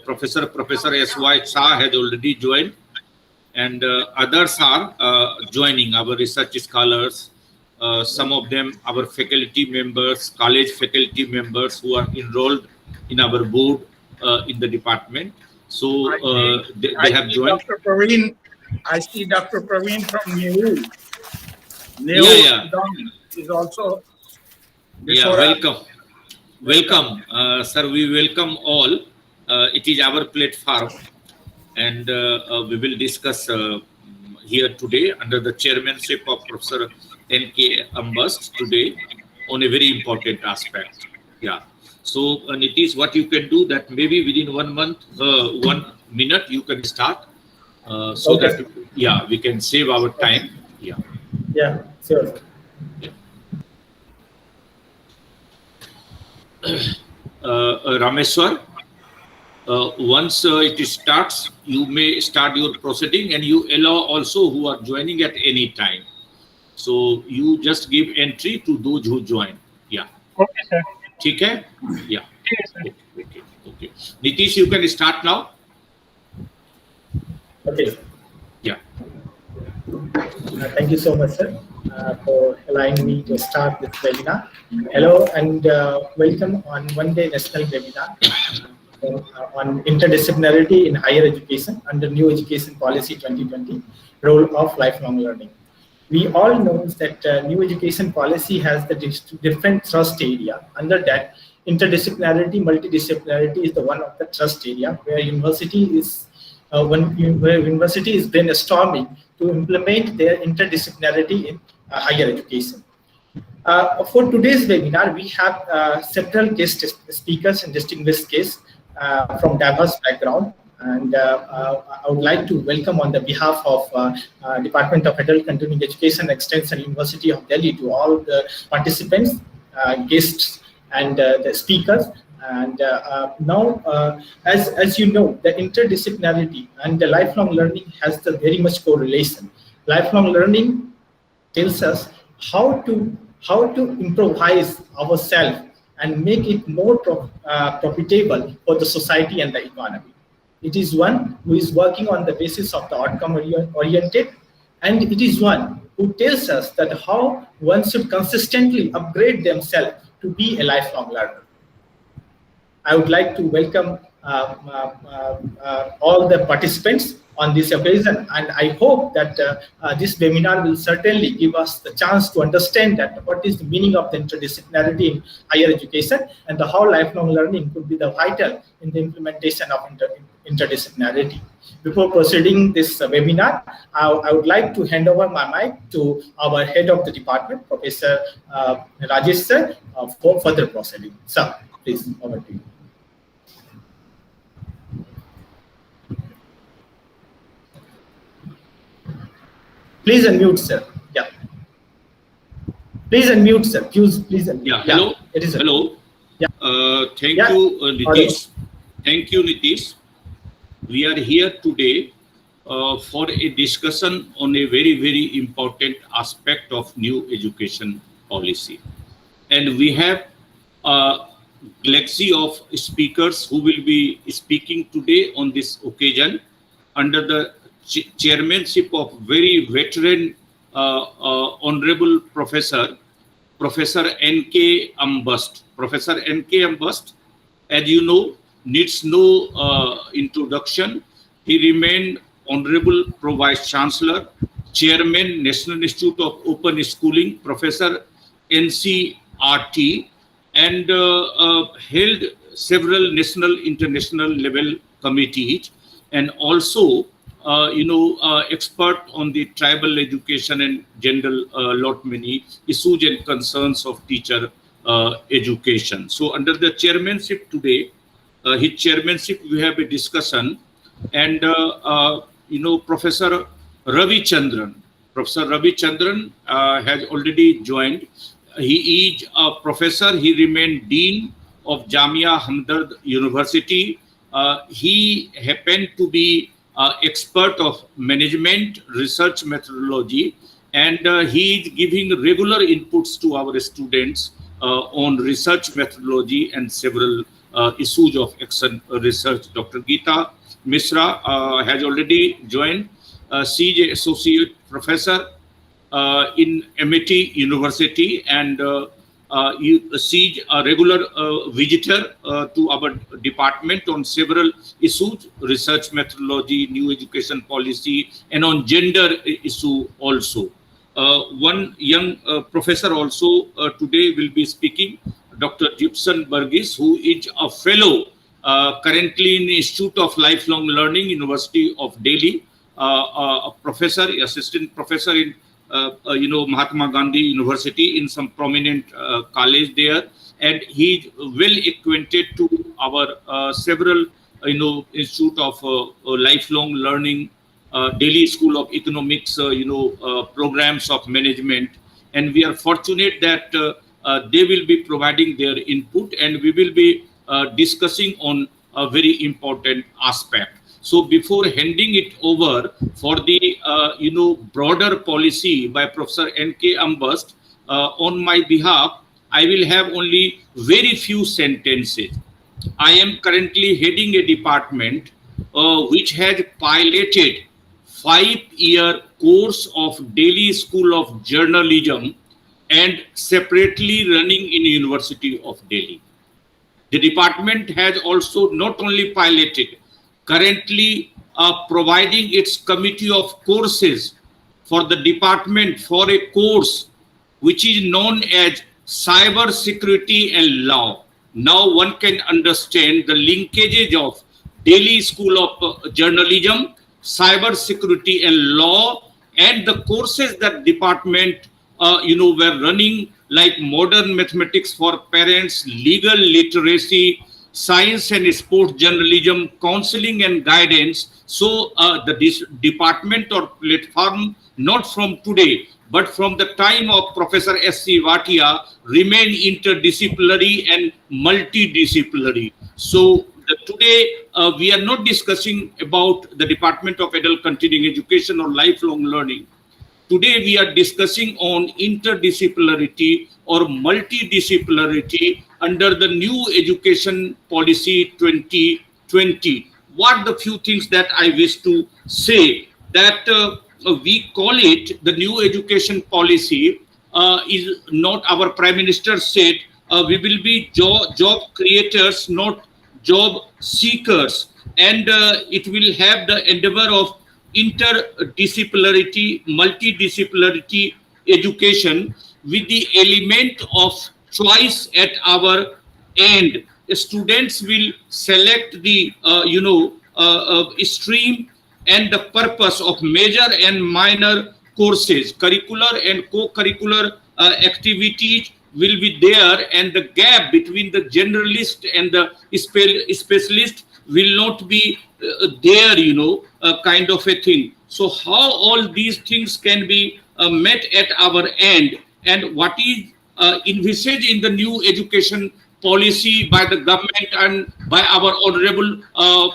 Professor S.Y. Shah has already joined, and others are joining, our research scholars, some of them our faculty members, college faculty members who are enrolled in our board in the department. So they have joined. Dr. Praveen, I see Dr. Praveen from NEU. Yeah. Is also. Welcome, sir. We welcome all. It is our platform, and we will discuss here today under the chairmanship of Professor N.K. Ambast today on a very important aspect. Yeah. So, Nitish, what you can do that maybe within 1 month, 1 minute, you can start so that we can save our time. Yeah, sure. Rameshwar, once it starts, you may start your proceeding, and you allow also who are joining at any time. So you just give entry to those who join. Yeah. Okay, sir. Okay? Yeah. Yes, sir. Okay. Nitish, you can start now. Okay. Yeah. Thank you so much, sir, for allowing me to start this webinar. Hello and welcome on one-day national webinar on interdisciplinarity in higher education under New Education Policy 2020, role of lifelong learning. We all know that New Education Policy has the different thrust area. Under that, interdisciplinarity, multidisciplinarity is the one of the thrust area where university is brainstorming to implement their interdisciplinarity in higher education. For today's webinar, we have several guest speakers and distinguished guests from diverse background. And I would like to welcome on the behalf of Department of Adult Continuing Education Extension, University of Delhi, to all the participants, guests, and the speakers. And now, as you know, the interdisciplinarity and the lifelong learning has the very much correlation. Lifelong learning tells us how to improvise ourselves and make it more profitable for the society and the economy. It is one who is working on the basis of the outcome oriented, and it is one who tells us that how one should consistently upgrade themselves to be a lifelong learner. I would like to welcome all the participants on this occasion, and I hope that this webinar will certainly give us the chance to understand that what is the meaning of the interdisciplinarity in higher education and how lifelong learning could be the vital in the implementation of interdisciplinarity. Before proceeding this webinar, I would like to hand over my mic to our head of the department, Professor Rajesh sir, for further proceeding. Sir, please, over to you. Please unmute, sir. Yeah. Please unmute, sir. Please unmute. Yeah. Hello. Yeah, it is. Hello. Yeah. Thank you, Nitish. Thank you, Nitish. We are here today for a discussion on a very, very important aspect of new education policy. And we have a galaxy of speakers who will be speaking today on this occasion under the chairmanship of very veteran honorable Professor N.K. Ambast. Professor N.K. Ambast, as you know, needs no introduction. He remained Honorable Pro Vice Chancellor, Chairman, National Institute of Open Schooling, Professor NCRT, and held several national, international level committees, and also expert on the tribal education and general lot many issues and concerns of teacher education. So under the chairmanship today, his chairmanship, we have a discussion, and Professor Ravi Chandran has already joined. He is a professor. He remained dean of Jamia Hamdard University. He happened to be expert of management research methodology, and he is giving regular inputs to our students on research methodology and several issues of action research. Dr. Geeta Misra has already joined. She is Associate Professor in MIT University, and she is a regular visitor to our department on several issues, research methodology, new education policy, and on gender issue also. One young professor also today will be speaking, Dr. Gibson Burgess, who is a fellow currently in the Institute of Lifelong Learning, University of Delhi, a professor, assistant professor in Mahatma Gandhi University, in some prominent college there, and he is well acquainted to our several Institute of Lifelong Learning, Delhi School of Economics, programs of management, and we are fortunate that they will be providing their input, and we will be discussing on a very important aspect. So before handing it over for the broader policy by Professor N.K. Ambasht, on my behalf, I will have only very few sentences. I am currently heading a department which has piloted 5-year course of Delhi School of Journalism and separately running in University of Delhi. The department has also not only piloted, currently providing its committee of courses for the department for a course which is known as Cyber Security and Law. Now one can understand the linkages of Delhi School of Journalism, Cyber Security and Law, and the courses that department were running, like modern mathematics for parents, legal literacy, science and sports journalism, counseling and guidance. So the department or platform, not from today, but from the time of Professor S.C. Watia, remain interdisciplinary and multidisciplinary. So today we are not discussing about the Department of Adult Continuing Education or Lifelong Learning. Today we are discussing on interdisciplinarity or multidisciplinarity under the new education policy 2020. What the few things that I wish to say, that we call it the new education policy is not, our Prime Minister said, we will be job creators, not job seekers, and it will have the endeavor of interdisciplinarity, multidisciplinarity education with the element of choice at our end. Students will select the stream and the purpose of major and minor courses. Curricular and co-curricular activities will be there, and the gap between the generalist and the specialist will not be there, kind of a thing. So how all these things can be met at our end, and what is envisaged in the new education policy by the government and by our honorable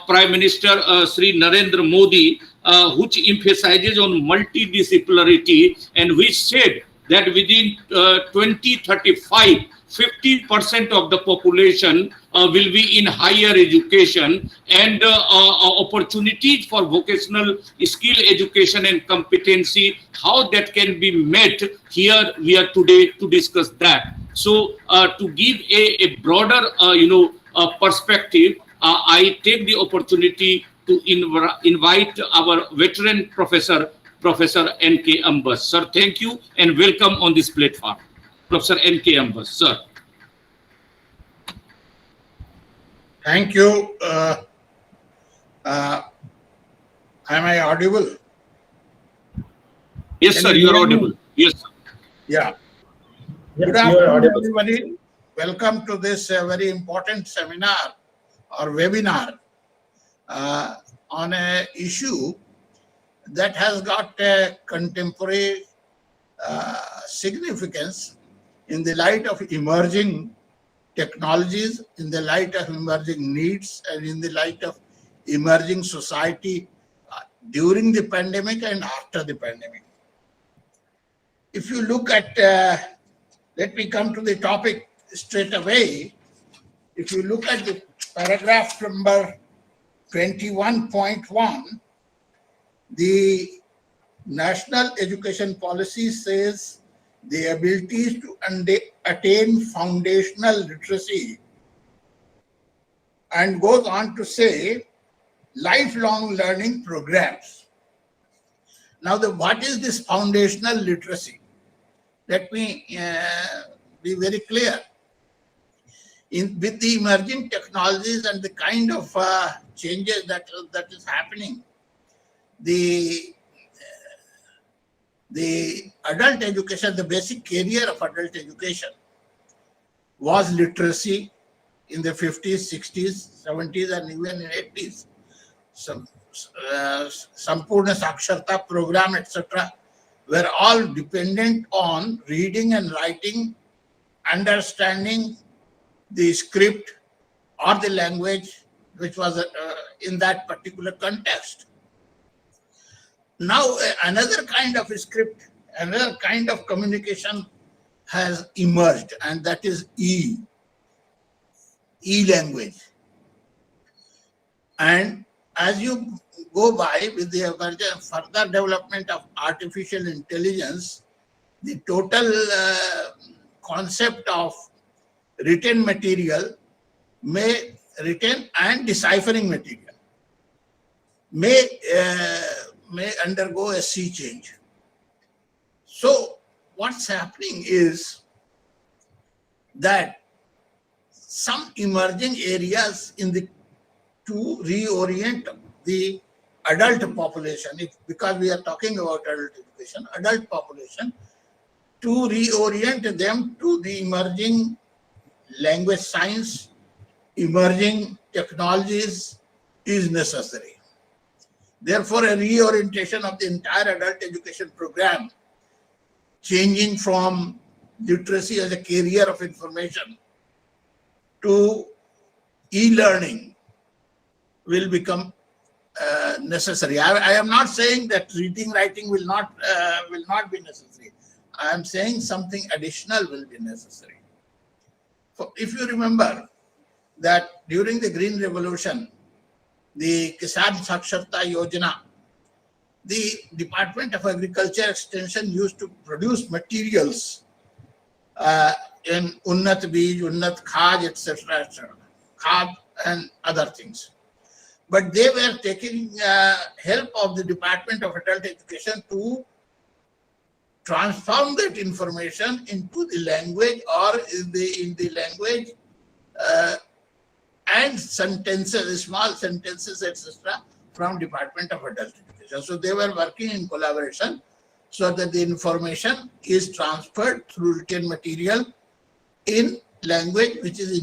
Prime Minister Sri Narendra Modi, which emphasizes on multidisciplinarity, and which said that within 2035, 50% of the population will be in higher education, and opportunities for vocational skill education and competency, how that can be met. Here we are today to discuss that. So to give a broader perspective, I take the opportunity to invite our veteran professor, Professor N.K. Ambasht. Sir, thank you and welcome on this platform. Professor N.K. Ambasht, sir. Thank you. Am I audible? Yes, Can sir, you you are hear me? audible. Yes, sir. Yeah. Yes, Good you are afternoon, audible. everybody. Welcome to this very important seminar or webinar on an issue that has got a contemporary significance in the light of emerging technologies, in the light of emerging needs, and in the light of emerging society during the pandemic and after the pandemic. If you look at, let me come to the topic straight away. if you look at the paragraph number 21.1, the National Education Policy says the abilities to attain foundational literacy, and goes on to say lifelong learning programs. Now, what is this foundational literacy? Let me be very clear. With the emerging technologies and the kind of changes that is happening, the adult education, the basic career of adult education was literacy in the 50s, 60s, 70s, and even in 80s. Sampurna Saksharta program, etc., were all dependent on reading and writing, understanding the script or the language which was in that particular context. Now, another kind of script, another kind of communication has emerged, and that is e-language. And as you go by with the further development of artificial intelligence, the total concept of written material written and deciphering material may undergo a sea change. So what's happening is that some emerging areas to reorient the adult population, because we are talking about adult education, adult population, to reorient them to the emerging language science, emerging technologies is necessary. Therefore, a reorientation of the entire adult education program, changing from literacy as a carrier of information to e-learning, will become necessary. I am not saying that reading, writing will not be necessary. I am saying something additional will be necessary. If you remember that during the Green Revolution, the Kisan Saksharta Yojana, the Department of Agriculture Extension used to produce materials in Unnat Bij, Unnat Khad, etc., Khad and other things. But they were taking help of the Department of Adult Education to transform that information into the language or in the language and sentences, small sentences, etc., from Department of Adult Education. So they were working in collaboration so that the information is transferred through written material in language which is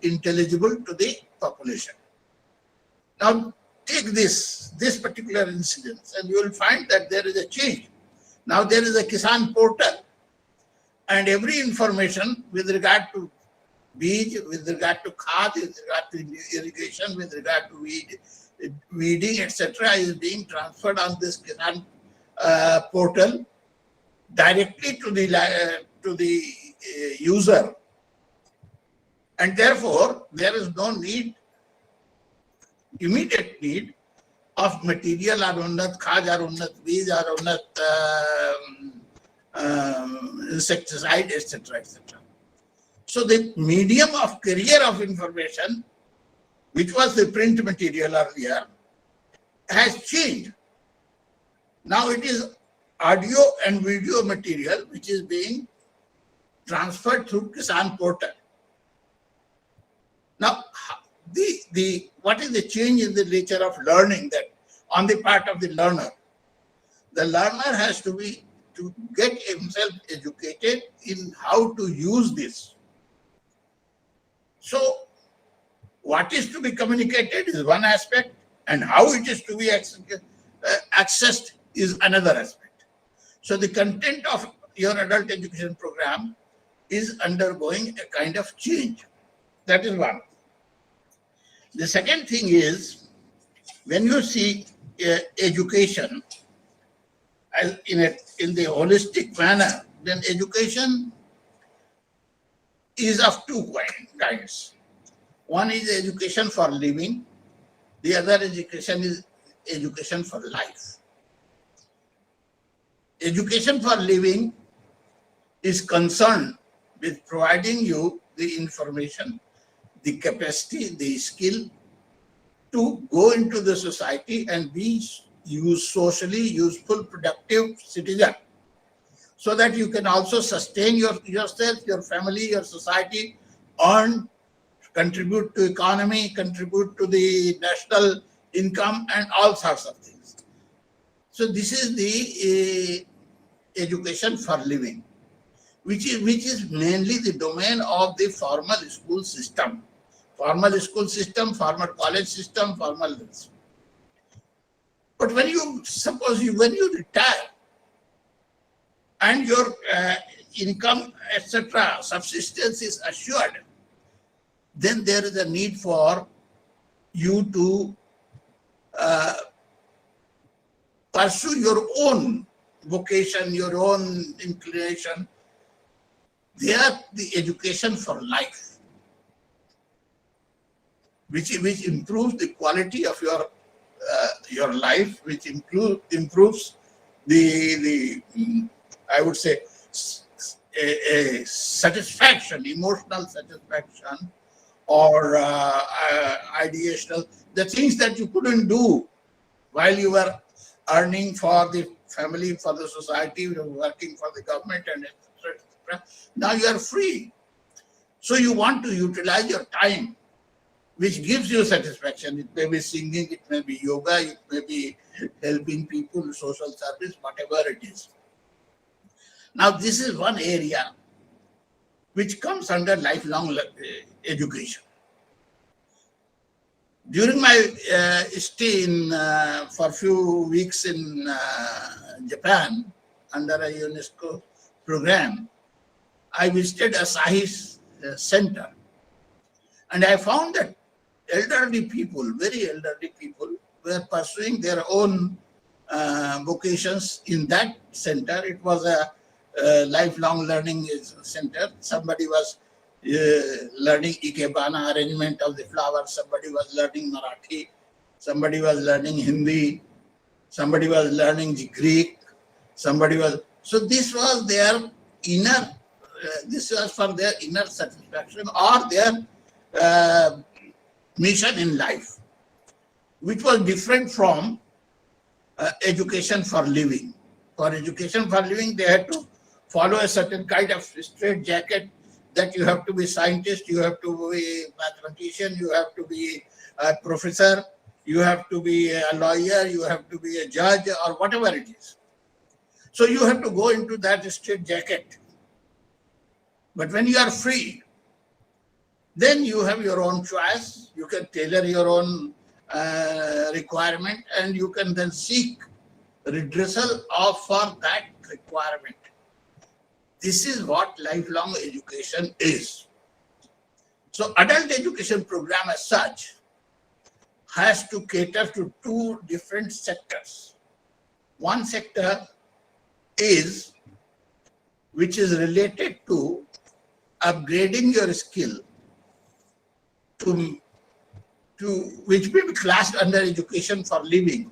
intelligible to the population. Now take this particular incident and you will find that there is a change. Now there is a Kisan portal, and every information with regard to Bij, with regard to Khad, with regard to irrigation, with regard to weeding, etc., is being transferred on this Kisan portal directly to the user, and therefore there is no immediate need of material or Unnat Khad or Unnat Bij or Unnat insecticide, etc., etc. So the medium of carrier of information, which was the print material earlier, has changed. Now it is audio and video material which is being transferred through Kisan portal. Now, what is the change in the nature of learning that on the part of the learner? The learner has to get himself educated in how to use this. So what is to be communicated is one aspect, and how it is to be accessed is another aspect. So the content of your adult education program is undergoing a kind of change. That is one. The second thing is, when you see education in the holistic manner, then education is of two kinds. One is education for living. The other education is education for life. Education for living is concerned with providing you the information, the capacity, the skill to go into the society and be socially useful, productive citizen, so that you can also sustain yourself, your family, your society, earn, contribute to economy, contribute to the national income, and all sorts of things. So this is the education for living, which is mainly the domain of the formal school system. Formal school system, formal college system, formal. But when you retire and your income, etc., subsistence is assured, then there is a need for you to pursue your own vocation, your own inclination. They are the education for life, which improves the quality of your life, which improves the I would say a satisfaction, emotional satisfaction, or ideational, the things that you couldn't do while you were earning for the family, for the society, you were working for the government, and etc. Now you are free. So you want to utilize your time, which gives you satisfaction. It may be singing, it may be yoga, it may be helping people, social service, whatever it is. Now this is one area which comes under lifelong education. During my stay for a few weeks in Japan under a UNESCO program, I visited Asahi Center, and I found that elderly people, very elderly people, were pursuing their own vocations in that center. It was a lifelong learning center. Somebody was learning Ikebana, arrangement of the flowers. Somebody was learning Marathi. Somebody was learning Hindi. Somebody was learning Greek. Somebody was. So this was their inner. This was for their inner satisfaction or their mission in life, which was different from education for living. For education for living, they had to follow a certain kind of straitjacket, that you have to be scientist, you have to be mathematician, you have to be a professor, you have to be a lawyer, you have to be a judge, or whatever it is. So you have to go into that straitjacket. But when you are free, then you have your own choice. You can tailor your own requirement, and you can then seek redressal for that requirement. This is what lifelong education is. So adult education program as such has to cater to two different sectors. One sector is which is related to upgrading your skill to which may be classed under education for living.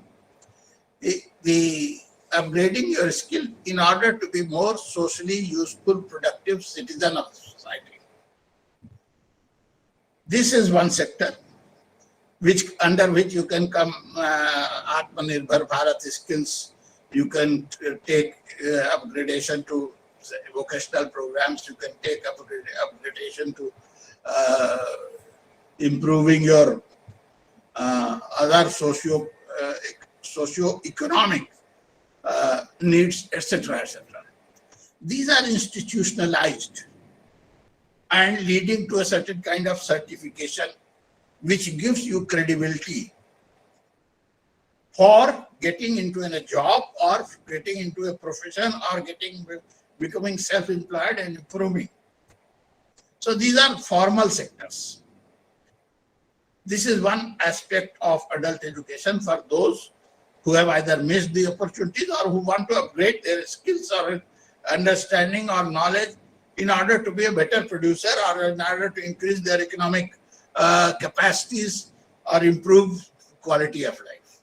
The upgrading your skill in order to be more socially useful, productive citizen of the society. This is one sector under which you can come Atmanirbhar Bharat skills. You can take upgradation to vocational programs. You can take upgradation to improving your other socio-economic needs, etc., etc. These are institutionalized and leading to a certain kind of certification, which gives you credibility for getting into a job or getting into a profession or becoming self-employed and improving. So these are formal sectors. This is one aspect of adult education for those who have either missed the opportunities or who want to upgrade their skills or understanding or knowledge in order to be a better producer or in order to increase their economic capacities or improve quality of life.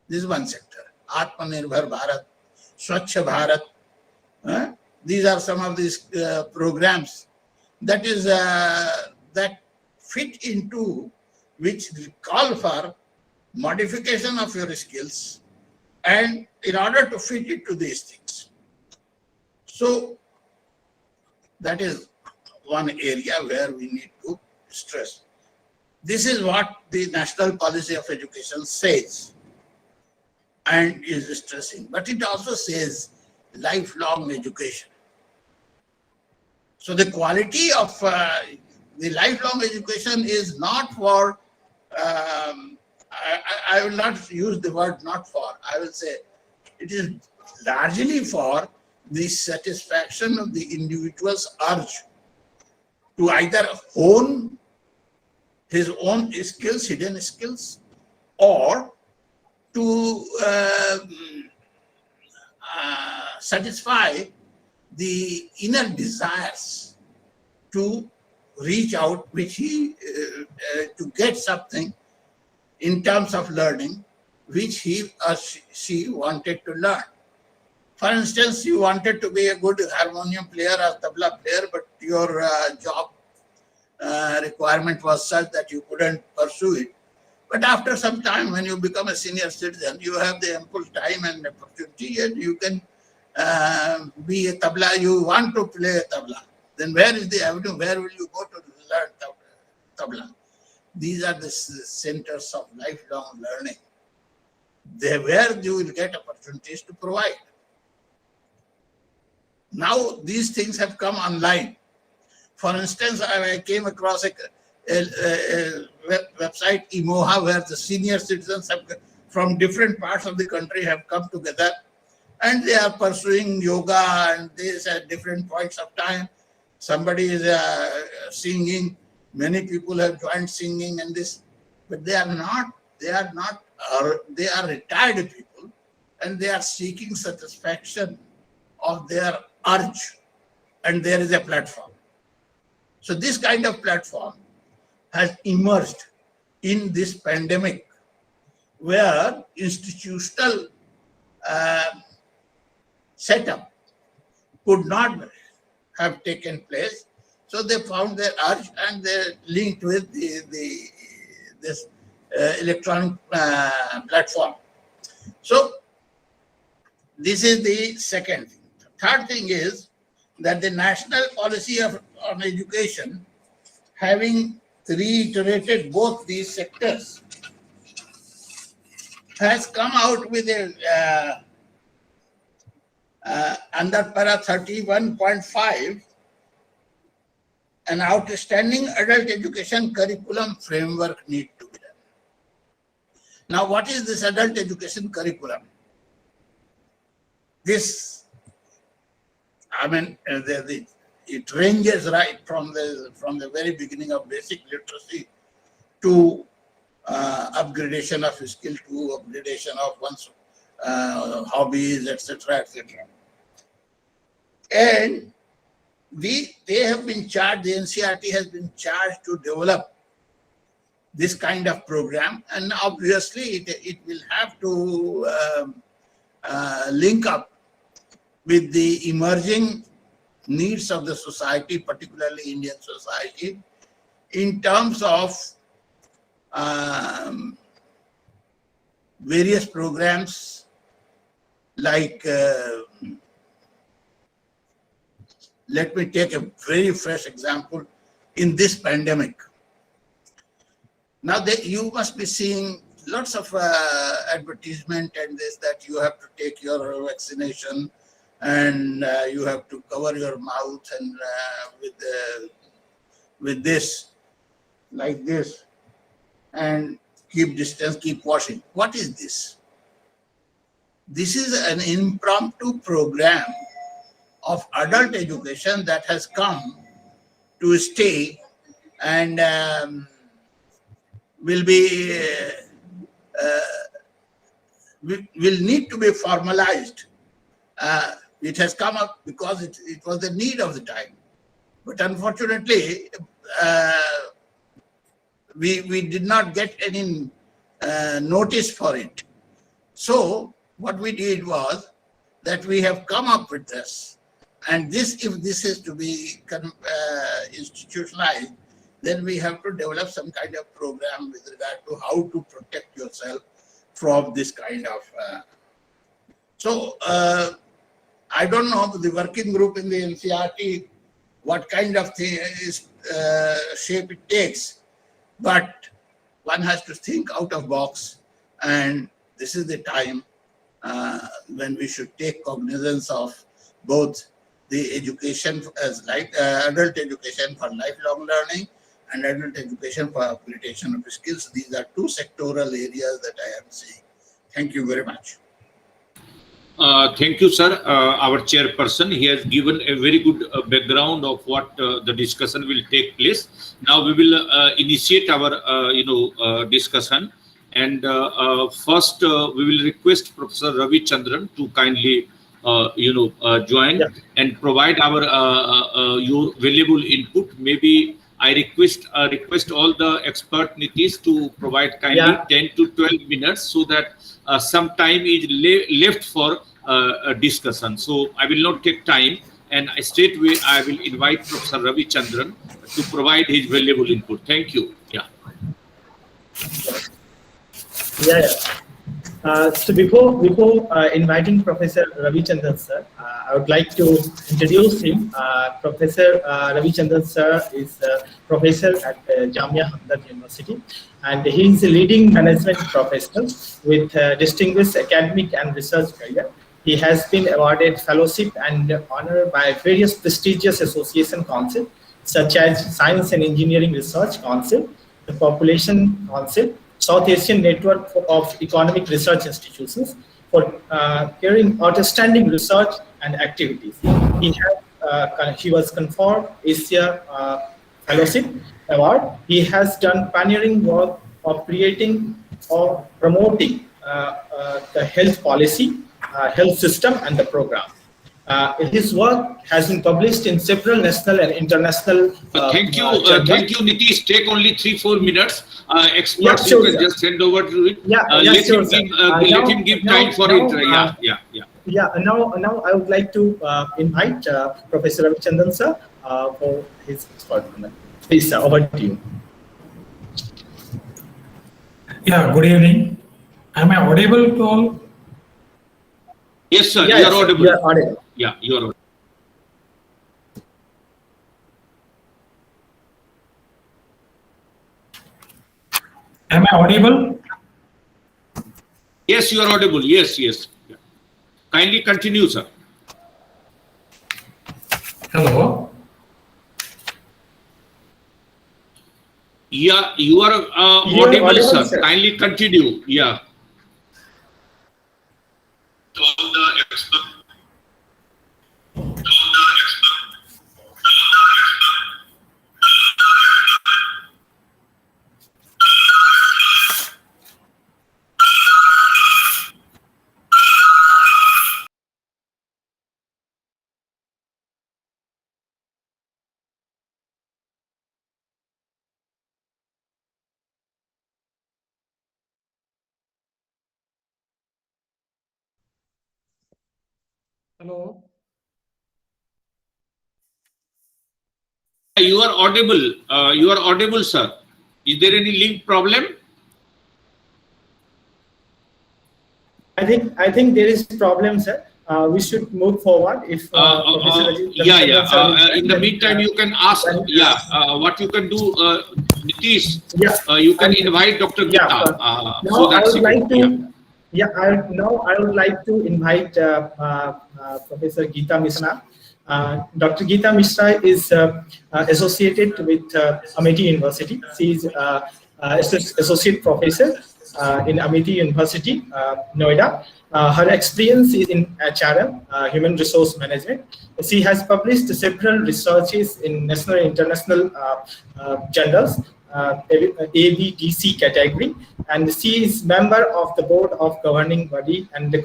This is one sector. Atmanirbhar Bharat, Swachh Bharat. These are some of these programs that is that fit into which call for modification of your skills, and in order to fit into these things. So that is one area where we need to stress. This is what the National Policy of Education says and is stressing, but it also says lifelong education. So the quality of the lifelong education is not for, I will not use the word not for, I will say it is largely for the satisfaction of the individual's urge to either hone his own skills, hidden skills, or to satisfy the inner desires to reach out, which he to get something in terms of learning, which he or she wanted to learn. For instance, you wanted to be a good harmonium player or tabla player, but your job requirement was such that you couldn't pursue it. But after some time, when you become a senior citizen, you have the ample time and opportunity, and you can be a tabla. You want to play a tabla. Then where is the avenue? Where will you go to learn tabla? These are the centers of lifelong learning. They where you will get opportunities to provide. Now these things have come online. For instance, I came across a website, Imoha, where the senior citizens have, from different parts of the country have come together, and they are pursuing yoga and this at different points of time. Somebody is singing. Many people have joined singing and this, but they are retired people, and they are seeking satisfaction of their urge, and there is a platform. So this kind of platform has emerged in this pandemic, where institutional setup could not have taken place. So they found their urge, and they linked with this electronic platform. So this is the second thing. The third thing is that the National Policy on Education, having reiterated both these sectors, has come out with a under para 31.5, an outstanding adult education curriculum framework need to be done. Now, what is this adult education curriculum? This, I mean, it ranges right from the very beginning of basic literacy to upgradation of skill, to upgradation of one's hobbies, etc., etc. And they have been charged, the NCERT has been charged to develop this kind of program, and obviously it will have to link up with the emerging needs of the society, particularly Indian society, in terms of various programs like, let me take a very fresh example in this pandemic. Now you must be seeing lots of advertisement and this, that you have to take your vaccination, and you have to cover your mouth and with this, like this, and keep distance, keep washing. What is this? This is an impromptu program of adult education that has come to stay, and will need to be formalized. It has come up because it was the need of the time. But unfortunately, we did not get any notice for it. So what we did was that we have come up with this, and this, if this is to be institutionalized, then we have to develop some kind of program with regard to how to protect yourself from this kind of. I don't know the working group in the NCERT, what kind of thing is, shape it takes, but one has to think out of box, and this is the time when we should take cognizance of both the education as adult education for lifelong learning and adult education for application of skills. These are two sectoral areas that I am seeing. Thank you very much. Thank you, sir. Our chairperson, he has given a very good background of what the discussion will take place. Now we will initiate our, discussion. And first, we will request Professor Ravi Chandran to kindly, join and provide our your valuable input. Maybe I request all the expert Nitish to provide kindly 10 to 12 minutes so that some time is left for discussion. So I will not take time, and straight away I will invite Professor Ravi Chandran to provide his valuable input. Thank you. So before inviting Professor Ravi Chandran sir, I would like to introduce him. Professor Ravi Chandran sir is a professor at Jamia Hamdard University, and he is a leading management professional with distinguished academic and research career. He has been awarded fellowship and honor by various prestigious association councils such as Science and Engineering Research Council, the Population Council, South Asian Network of Economic Research Institutions, for carrying outstanding research and activities. He was conferred Asia Fellowship Award. He has done pioneering work of creating or promoting the health policy, health system, and the program. His work has been published in several national and international. Thank you, Nitish. Take only 3-4 minutes. Experts, sure, you can just hand over to it. Let him give time for it. Now I would like to invite Professor Ravi Chandran sir for his expert comment. Please, sir, over to you. Yeah, good evening. Am I audible to all? Yes, sir. You are audible. You are audible. Yeah, you are audible. Am I audible? Yes, you are audible. Yes. Yeah. Kindly continue, sir. Hello. Yeah, you are audible, sir. Kindly continue. Yeah. Hello. You are audible. Sir. Is there any link problem? I think there is problem, sir. We should move forward. If In the meantime, you can ask. What you can do, Nitish. You can invite Dr. Gita. I would like to invite Professor Geeta Mishra. Dr. Geeta Mishra is associated with Amity University. She is associate professor in Amity University, Noida. Her experience is in HRM, Human Resource Management. She has published several researches in national and international journals, ABDC category, and she is member of the board of governing body and the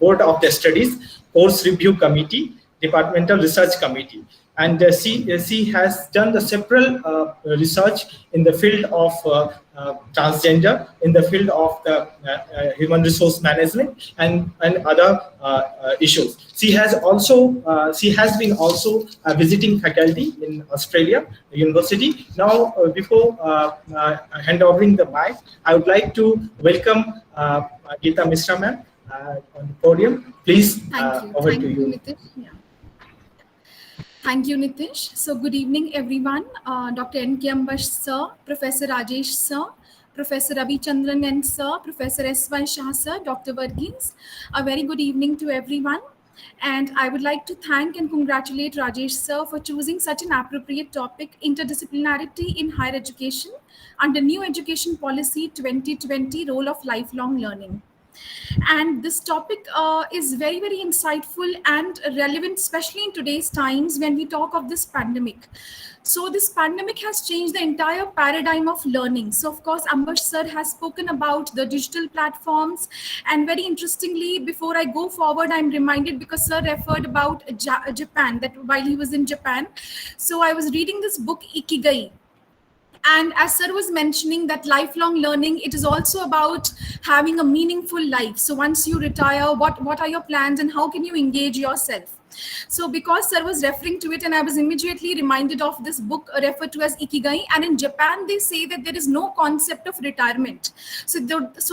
board of the studies, course review committee, departmental research committee, and she has done the several research in the field of transgender, in the field of the human resource management, and other issues. She has been also visiting faculty in Australia University. Now, before handovering the mic, I would like to welcome Geeta Mishra ma'am on the podium. Please, over to you. Nitish. Yeah. Thank you, Nitish. So good evening, everyone. Dr. N.K. Ambush sir, Professor Rajesh sir, Professor Ravi Chandran N sir, Professor S.Y. Shah sir, Dr. Varghese. A very good evening to everyone. And I would like to thank and congratulate Rajesh sir for choosing such an appropriate topic, interdisciplinarity in higher education under New Education Policy 2020, role of lifelong learning. And this topic is very, very insightful and relevant, especially in today's times when we talk of this pandemic. So this pandemic has changed the entire paradigm of learning. So of course, Ambush sir has spoken about the digital platforms. And very interestingly, before I go forward, I'm reminded because sir referred about Japan, that while he was in Japan. So I was reading this book, Ikigai. And as sir was mentioning that lifelong learning, it is also about having a meaningful life. So once you retire, what are your plans and how can you engage yourself? So because sir was referring to it, and I was immediately reminded of this book referred to as Ikigai. And in Japan, they say that there is no concept of retirement. So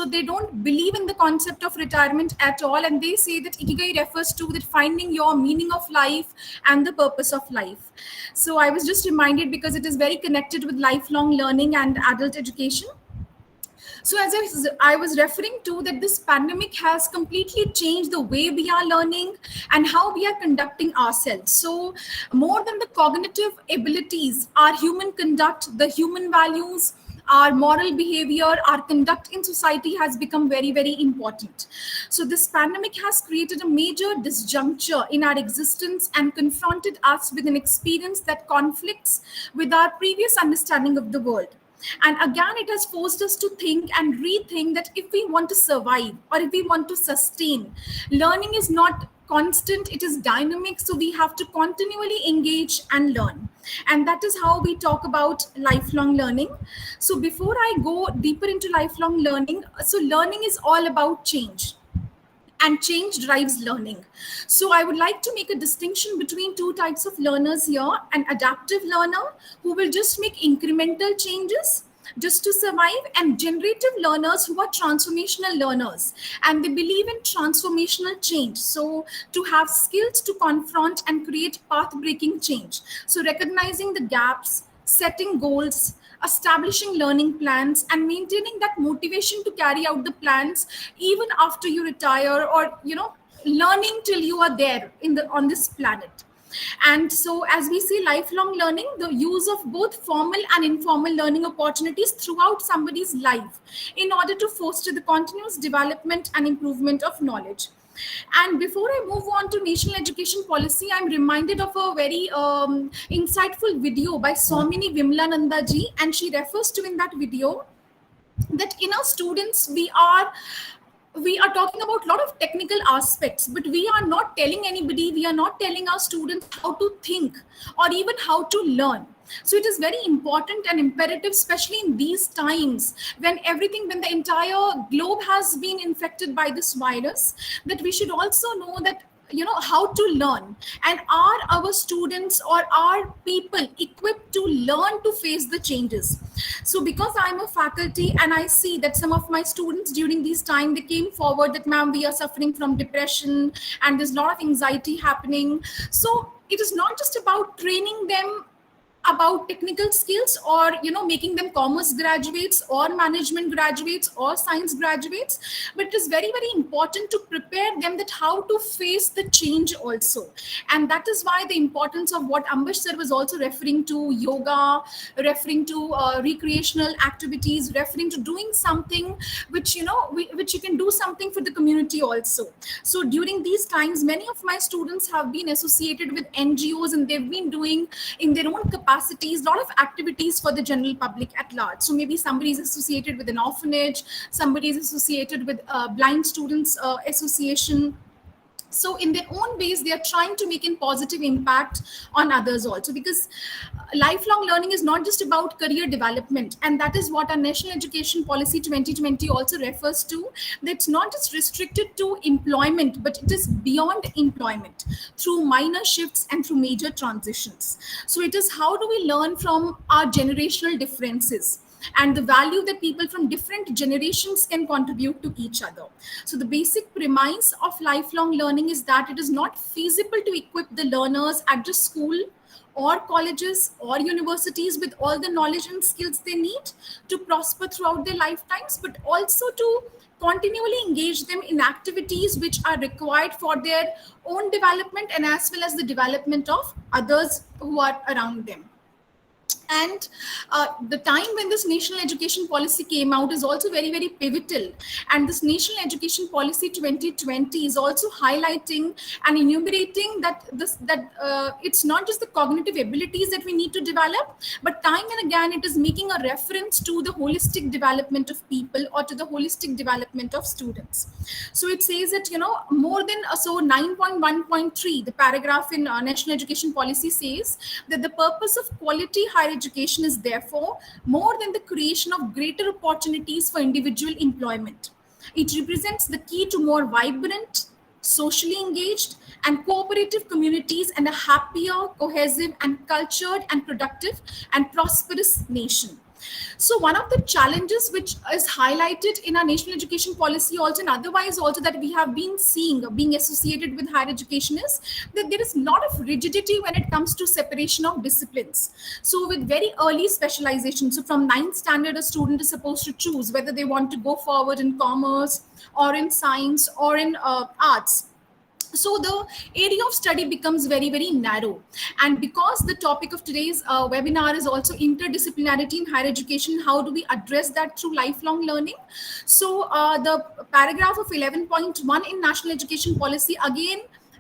they don't believe in the concept of retirement at all. And they say that Ikigai refers to that finding your meaning of life and the purpose of life. So I was just reminded because it is very connected with lifelong learning and adult education. So as I was referring to that this pandemic has completely changed the way we are learning and how we are conducting ourselves. So more than the cognitive abilities, our human conduct, the human values, our moral behavior, our conduct in society has become very, very important. So this pandemic has created a major disjuncture in our existence and confronted us with an experience that conflicts with our previous understanding of the world. And again, it has forced us to think and rethink that if we want to survive or if we want to sustain, learning is not constant, it is dynamic. So we have to continually engage and learn. And that is how we talk about lifelong learning. So before I go deeper into lifelong learning, so learning is all about change. And change drives learning. So I would like to make a distinction between two types of learners here: an adaptive learner who will just make incremental changes just to survive, and generative learners who are transformational learners and they believe in transformational change. So to have skills to confront and create path-breaking change. So recognizing the gaps, setting goals, establishing learning plans, and maintaining that motivation to carry out the plans even after you retire, or learning till you are there on this planet. And so as we see lifelong learning, the use of both formal and informal learning opportunities throughout somebody's life in order to foster the continuous development and improvement of knowledge. And before I move on to national education policy, I'm reminded of a very insightful video by Swamini Vimlananda ji, and she refers to in that video that in our students, we are talking about a lot of technical aspects, but we are not telling anybody, we are not telling our students how to think or even how to learn. So it is very important and imperative, especially in these times when the entire globe has been infected by this virus, that we should also know that how to learn, and are our students or are people equipped to learn to face the changes. So because I'm a faculty and I see that some of my students during this time, they came forward that ma'am, we are suffering from depression and there's a lot of anxiety happening. So it is not just about training them about technical skills or making them commerce graduates or management graduates or science graduates, but it is very, very important to prepare them that how to face the change also. And that is why the importance of what Ambush sir was also referring to, yoga, referring to recreational activities, referring to doing something which which you can do something for the community also. So during these times, many of my students have been associated with NGOs and they've been doing in their own capacity a lot of activities for the general public at large. So maybe somebody is associated with an orphanage, somebody is associated with Blind Students Association, So in their own ways, they are trying to make a positive impact on others also, because lifelong learning is not just about career development, and that is what our National Education Policy 2020 also refers to. That it's not just restricted to employment, but it is beyond employment through minor shifts and through major transitions. So it is how do we learn from our generational differences and the value that people from different generations can contribute to each other. So the basic premise of lifelong learning is that it is not feasible to equip the learners at the school or colleges or universities with all the knowledge and skills they need to prosper throughout their lifetimes, but also to continually engage them in activities which are required for their own development and as well as the development of others who are around them. And the time when this national education policy came out is also very, very pivotal. And this national education policy 2020 is also highlighting and enumerating that it's not just the cognitive abilities that we need to develop, but time and again it is making a reference to the holistic development of people or to the holistic development of students. So it says that, more than, so 9.1.3, the paragraph in national education policy says that the purpose of quality higher education is therefore more than the creation of greater opportunities for individual employment. It represents the key to more vibrant, socially engaged, and cooperative communities and a happier, cohesive, and cultured and productive and prosperous nation. So one of the challenges which is highlighted in our national education policy also and otherwise also that we have been seeing being associated with higher education is that there is a lot of rigidity when it comes to separation of disciplines. So with very early specialization, so from 9th standard, a student is supposed to choose whether they want to go forward in commerce or in science or in arts. So the area of study becomes very, very narrow. And because the topic of today's webinar is also interdisciplinarity in higher education, how do we address that through lifelong learning? So the paragraph of 11.1 in National Education Policy again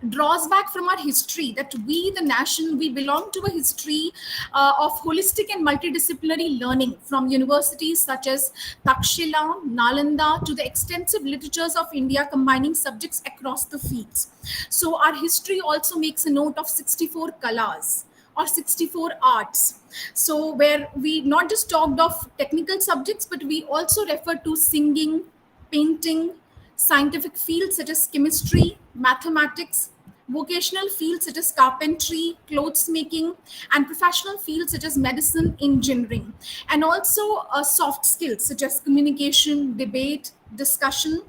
draws back from our history that we, the nation, we belong to a history of holistic and multidisciplinary learning from universities such as Takshila, Nalanda to the extensive literatures of India combining subjects across the fields. So our history also makes a note of 64 kalas or 64 arts. So where we not just talked of technical subjects, but we also refer to singing, painting, scientific fields such as chemistry, mathematics, vocational fields such as carpentry, clothes making, and professional fields such as medicine, engineering, and also soft skills such as communication, debate, discussion.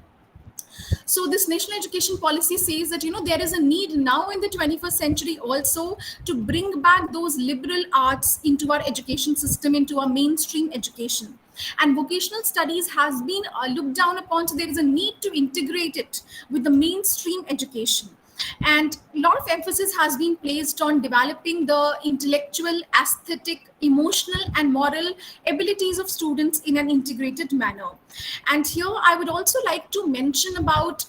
So this national education policy says that, there is a need now in the 21st century also to bring back those liberal arts into our education system, into our mainstream education. And vocational studies has been looked down upon, so there is a need to integrate it with the mainstream education. And a lot of emphasis has been placed on developing the intellectual, aesthetic, emotional, and moral abilities of students in an integrated manner. And here I would also like to mention about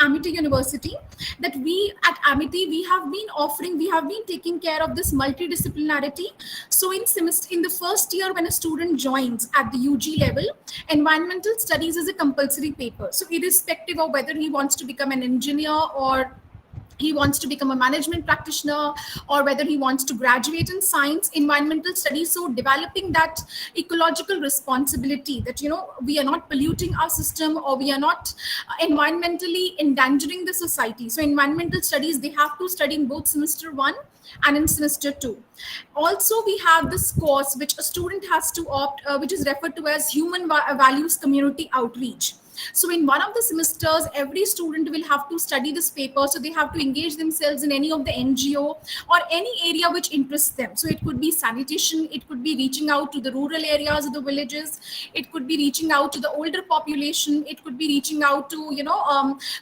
Amity University, that we at Amity, we have been taking care of this multidisciplinarity. So in the first year when a student joins at the UG level, environmental studies is a compulsory paper. So irrespective of whether he wants to become an engineer or he wants to become a management practitioner or whether he wants to graduate in science, environmental studies. So developing that ecological responsibility that, we are not polluting our system or we are not environmentally endangering the society. So environmental studies, they have to study in both semester 1 and in semester 2. Also, we have this course which a student has to opt, which is referred to as Human Values Community Outreach. So in one of the semesters, every student will have to study this paper. So they have to engage themselves in any of the NGO or any area which interests them. So it could be sanitation, it could be reaching out to the rural areas of the villages, it could be reaching out to the older population, it could be reaching out to,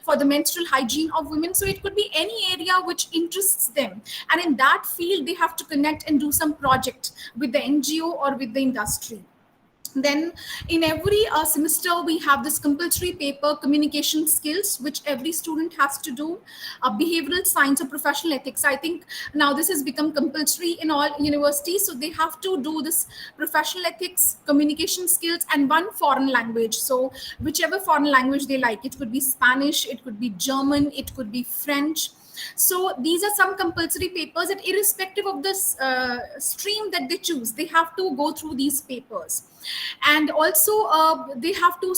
for the menstrual hygiene of women. So it could be any area which interests them. And in that field, they have to connect and do some project with the NGO or with the industry. Then in every semester, we have this compulsory paper, communication skills, which every student has to do, behavioral science or professional ethics. I think now this has become compulsory in all universities. So they have to do this professional ethics, communication skills, and one foreign language. So whichever foreign language they like, it could be Spanish, it could be German, it could be French. So these are some compulsory papers that irrespective of the stream that they choose, they have to go through these papers. And also they have to,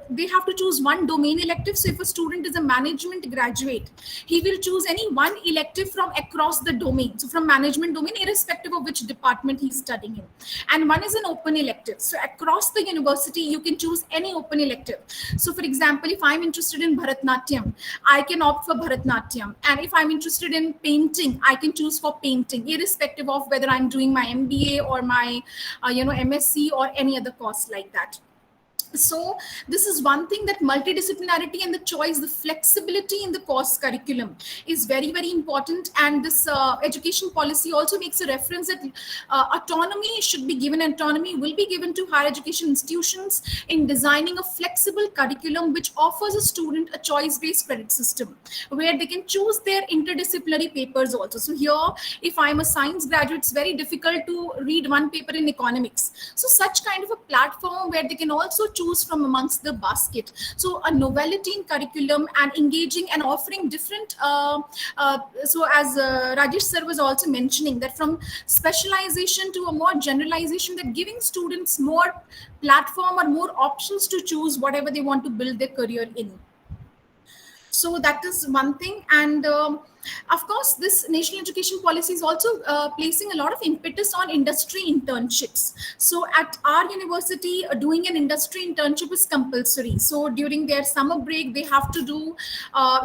they have to choose one domain elective. So if a student is a management graduate, he will choose any one elective from across the domain. So from management domain, irrespective of which department he's studying in. And one is an open elective. So across the university, you can choose any open elective. So for example, if I'm interested in Bharatnatyam, I can opt for Bharatnatyam. And if I'm interested in painting, I can choose for painting, irrespective of whether I'm doing my MBA or my MSc or any other course like that. So this is one thing, that multidisciplinarity and the choice, the flexibility in the course curriculum is very, very important. And this education policy also makes a reference that autonomy should be given, autonomy will be given to higher education institutions in designing a flexible curriculum which offers a student a choice-based credit system where they can choose their interdisciplinary papers also. So here, if I'm a science graduate, it's very difficult to read one paper in economics. So such kind of a platform where they can also choose from amongst the basket. So a novelty in curriculum and engaging and offering different, so as Rajesh sir was also mentioning, that from specialization to a more generalization, that giving students more platform or more options to choose whatever they want to build their career in. So that is one thing. And of course, this national education policy is also placing a lot of impetus on industry internships. So at our university, doing an industry internship is compulsory. So during their summer break, they have to do,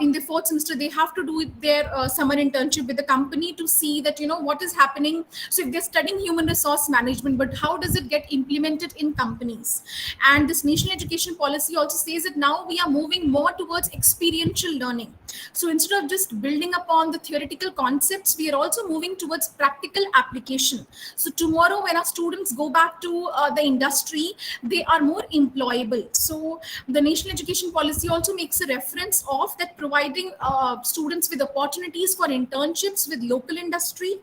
in the fourth semester, they have to do their summer internship with the company to see that, what is happening. So if they're studying human resource management, but how does it get implemented in companies? And this national education policy also says that now we are moving more towards experiential learning. So instead of just building upon the theoretical concepts, we are also moving towards practical application. So tomorrow when our students go back to the industry, they are more employable. So the national education policy also makes a reference of that, providing students with opportunities for internships with local industry,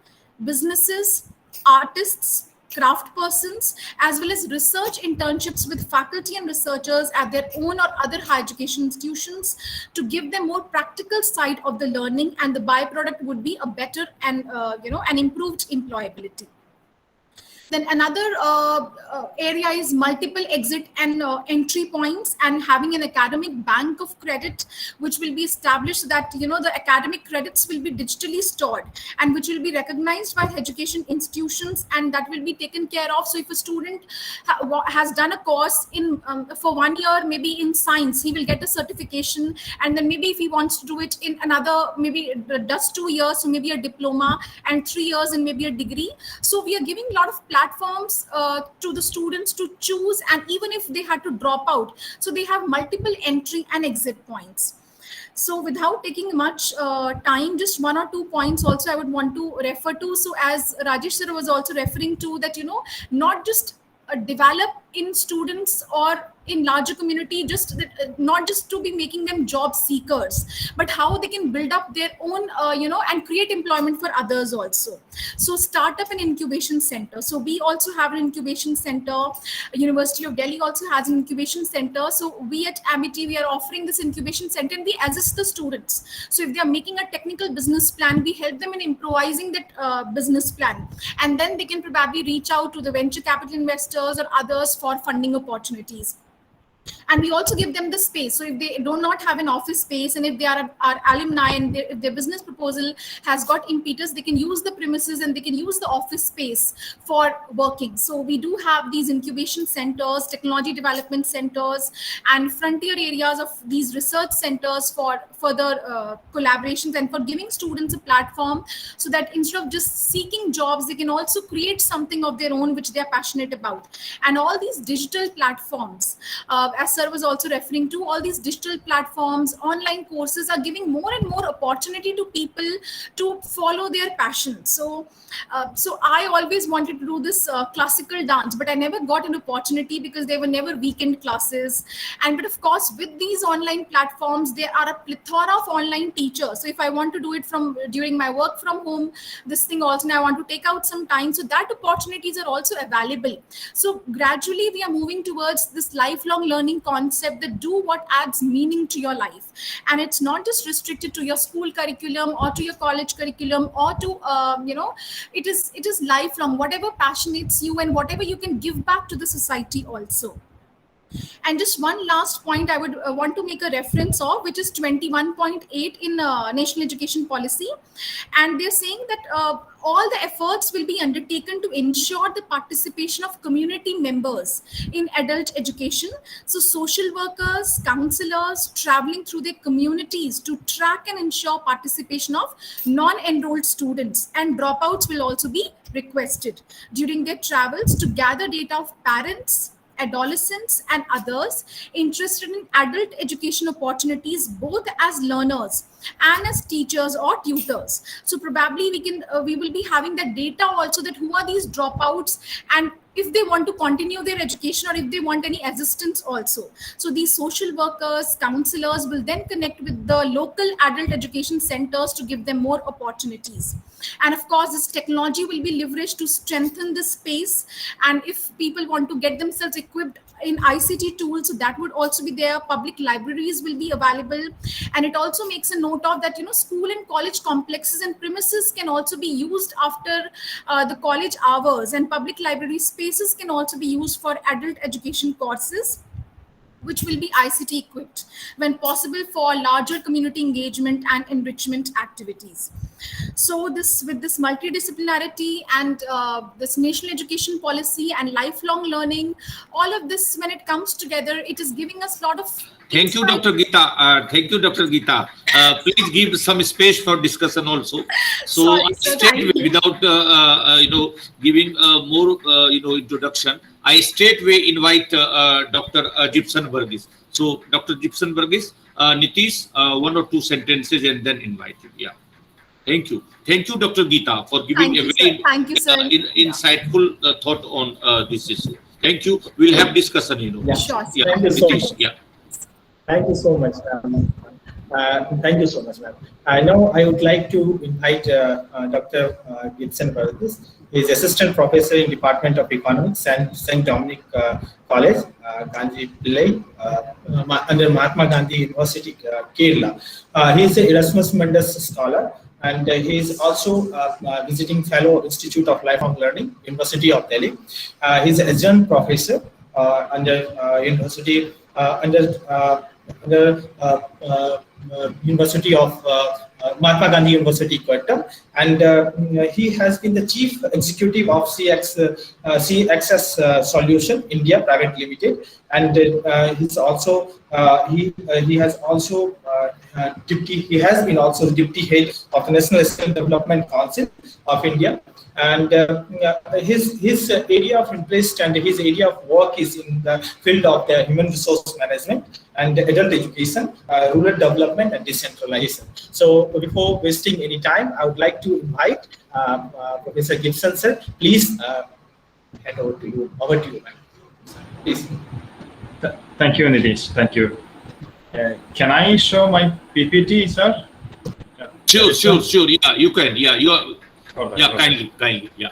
businesses, artists, craft persons, as well as research internships with faculty and researchers at their own or other higher education institutions to give them more practical side of the learning, and the byproduct would be a better and an improved employability. Then another area is multiple exit and entry points, and having an academic bank of credit, which will be established so that, the academic credits will be digitally stored and which will be recognized by education institutions, and that will be taken care of. So if a student has done a course in for 1 year, maybe in science, he will get a certification. And then maybe if he wants to do it in another, maybe does 2 years, so maybe a diploma, and 3 years and maybe a degree. So we are giving a lot of platforms to the students to choose, and even if they had to drop out, so they have multiple entry and exit points. So without taking much time, just 1 or 2 points also I would want to refer to. So as Rajesh sir was also referring to that, not just develop in students or in larger community, not just to be making them job seekers, but how they can build up their own, and create employment for others also. So start up an incubation center. So we also have an incubation center. University of Delhi also has an incubation center. So we at Amity, we are offering this incubation center, and we assist the students. So if they are making a technical business plan, we help them in improvising that business plan, and then they can probably reach out to the venture capital investors or others for funding opportunities. And we also give them the space. So if they do not have an office space, and if they are alumni and if their business proposal has got impetus, they can use the premises and they can use the office space for working. So we do have these incubation centers, technology development centers, and frontier areas of these research centers for further collaborations and for giving students a platform, so that instead of just seeking jobs, they can also create something of their own which they are passionate about. And all these digital platforms, as sir was also referring to, all these digital platforms, online courses are giving more and more opportunity to people to follow their passion. So I always wanted to do this classical dance, but I never got an opportunity because there were never weekend classes. But of course, with these online platforms, there are a plethora of online teachers. So if I want to do it from during my work from home, this thing also, and I want to take out some time, so that opportunities are also available. So gradually we are moving towards this lifelong learning concept, that do what adds meaning to your life. And it's not just restricted to your school curriculum or to your college curriculum or to it is lifelong, whatever passionates you and whatever you can give back to the society also. And just one last point I would want to make a reference of, which is 21.8 in National Education Policy. And they're saying that all the efforts will be undertaken to ensure the participation of community members in adult education. So social workers, counselors traveling through their communities to track and ensure participation of non-enrolled students, and dropouts will also be requested during their travels to gather data of parents, adolescents and others interested in adult education opportunities, both as learners and as teachers or tutors. So probably we will be having that data also, that who are these dropouts and if they want to continue their education or if they want any assistance also. So these social workers, counselors will then connect with the local adult education centers to give them more opportunities. And of course, this technology will be leveraged to strengthen this space. And if people want to get themselves equipped in ICT tools, so that would also be there. Public libraries will be available. And it also makes a note of that, school and college complexes and premises can also be used after the college hours, and public library spaces can also be used for adult education courses, which will be ICT equipped when possible for larger community engagement and enrichment activities. So with this multidisciplinarity and this national education policy and lifelong learning, all of this, when it comes together, it is giving us a lot of Thank you, Dr. Geeta. Thank you, Dr. Geeta. Please give some space for discussion also. So straightway, without giving more introduction, I straightway invite Dr. Gibson Burgess. So Dr. Gibson Burgess, Nitish, one or two sentences and then invite you. Yeah. Thank you. Thank you, Dr. Geeta, for giving a very insightful thought on this issue. Thank you. We'll have discussion, Yeah. Sure. Yeah. Thank you so Nitish, much. yeah. Thank you so much, ma'am. Thank you so much, ma'am. Now I would like to invite Dr. Gibson Burgess. He is Assistant Professor in Department of Economics and St. Dominic College, Gandhi Pillai, under Mahatma Gandhi University, Kerala. He is an Erasmus Mundus Scholar, and he is also visiting fellow Institute of Lifelong Learning, University of Delhi. He is an adjunct professor under University University of Mahatma Gandhi University, Kolkata, and he has been the chief executive of CXS Solution India Private Limited, and he's also he has been also deputy head of the National Skill Development Council of India. And his area of interest and his area of work is in the field of the human resource management and adult education, rural development and decentralization. So before wasting any time, I would like to invite Professor Gibson, sir. Please hand over to you. Over to you, ma'am. Please. Thank you, Nitish. Thank you. Can I show my PPT, sir? Sure. Yeah, you can. Yeah, you are. All right, Yeah, okay. kindly. Yeah.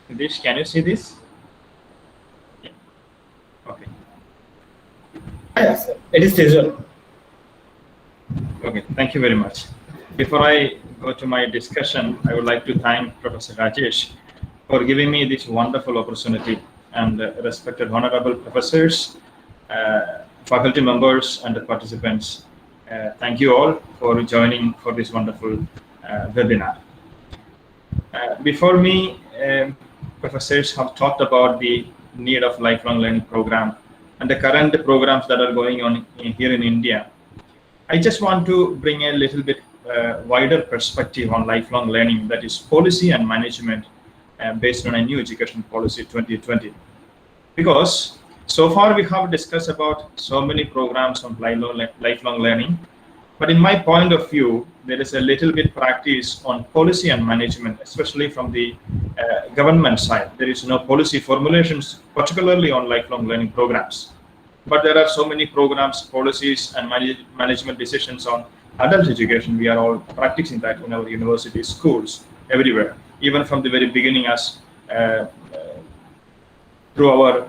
Nitish, can you see this? Yeah. Okay. Yes, sir. It is visual. Okay. Thank you very much. Before I go to my discussion, I would like to thank Professor Rajesh for giving me this wonderful opportunity, and respected honorable professors, faculty members, and the participants. thank you all for joining for this wonderful webinar. Before me, professors have talked about the need of lifelong learning program and the current programs that are going on here in India. I just want to bring a little bit wider perspective on lifelong learning, that is policy and management based on a new education policy 2020. Because so far we have discussed about so many programs on lifelong learning, but in my point of view, there is a little bit practice on policy and management, especially from the government side. There is no policy formulations, particularly on lifelong learning programs. But there are so many programs, policies, and management decisions on adult education. We are all practicing that in our universities, schools, everywhere, even from the very beginning as through our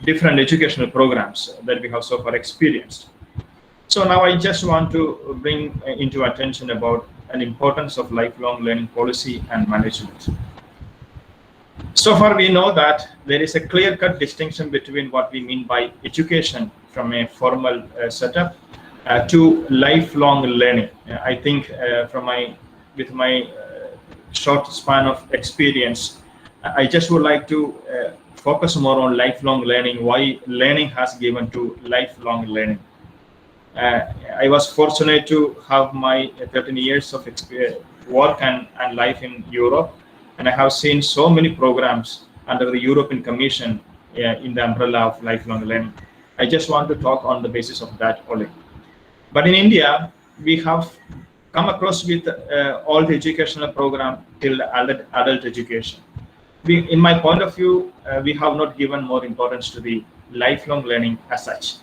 different educational programs that we have so far experienced. So now I just want to bring into attention about an importance of lifelong learning policy and management. So far we know that there is a clear-cut distinction between what we mean by education from a formal setup to lifelong learning. I think with my short span of experience, I just would like to focus more on lifelong learning, why learning has given to lifelong learning. I was fortunate to have my 13 years of work and life in Europe, and I have seen so many programs under the European Commission in the umbrella of lifelong learning. I just want to talk on the basis of that only. But in India, we have come across with all the educational program till adult education. In my point of view, we have not given more importance to the lifelong learning as such,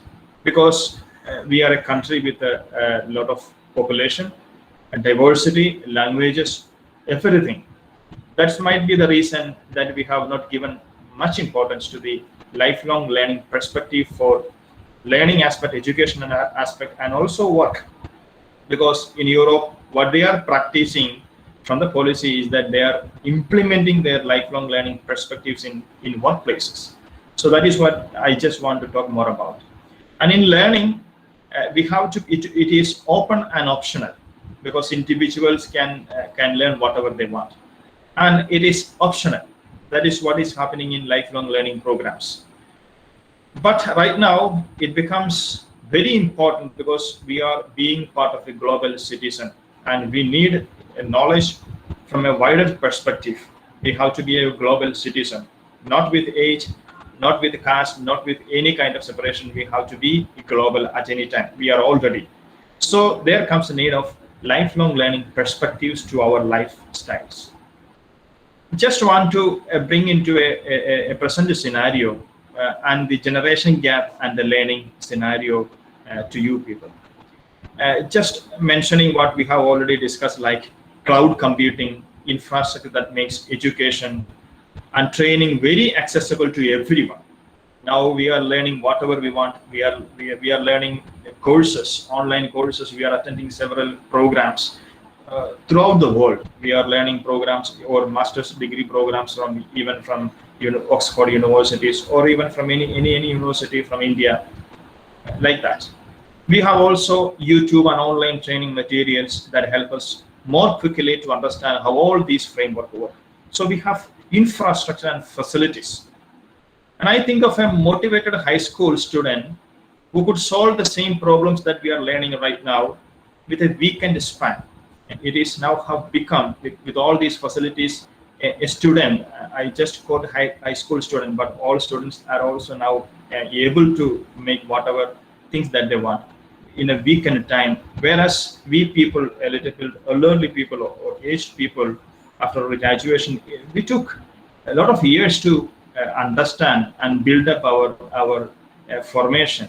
because we are a country with a lot of population, diversity, languages, everything. That might be the reason that we have not given much importance to the lifelong learning perspective for learning aspect, educational aspect, and also work. Because in Europe, what they are practicing from the policy is that they are implementing their lifelong learning perspectives in workplaces. So that is what I just want to talk more about. And in learning, we have to, it is open and optional, because individuals can learn whatever they want. And it is optional. That is what is happening in lifelong learning programs. But right now, it becomes very important because we are being part of a global citizen, and we need a knowledge from a wider perspective. We have to be a global citizen, not with age, not with caste, not with any kind of separation. We have to be global at any time. We are already. So there comes the need of lifelong learning perspectives to our lifestyles. Just want to bring into a present scenario and the generation gap and the learning scenario to you people. Just mentioning what we have already discussed, like cloud computing, infrastructure that makes education and training very accessible to everyone. Now we are learning whatever we want. We are learning courses, online courses. We are attending several programs throughout the world. We are learning programs or master's degree programs from Oxford universities, or even from any university from India, like that. We have also YouTube and online training materials that help us more quickly to understand how all these frameworks work. So we have infrastructure and facilities. And I think of a motivated high school student who could solve the same problems that we are learning right now with a weekend span. It is now have become, with all these facilities, a student, I just called high school student, but all students are also now able to make whatever things that they want in a weekend time. Whereas we people, a little bit elderly people or aged people, after graduation, we took a lot of years to understand and build up our formation.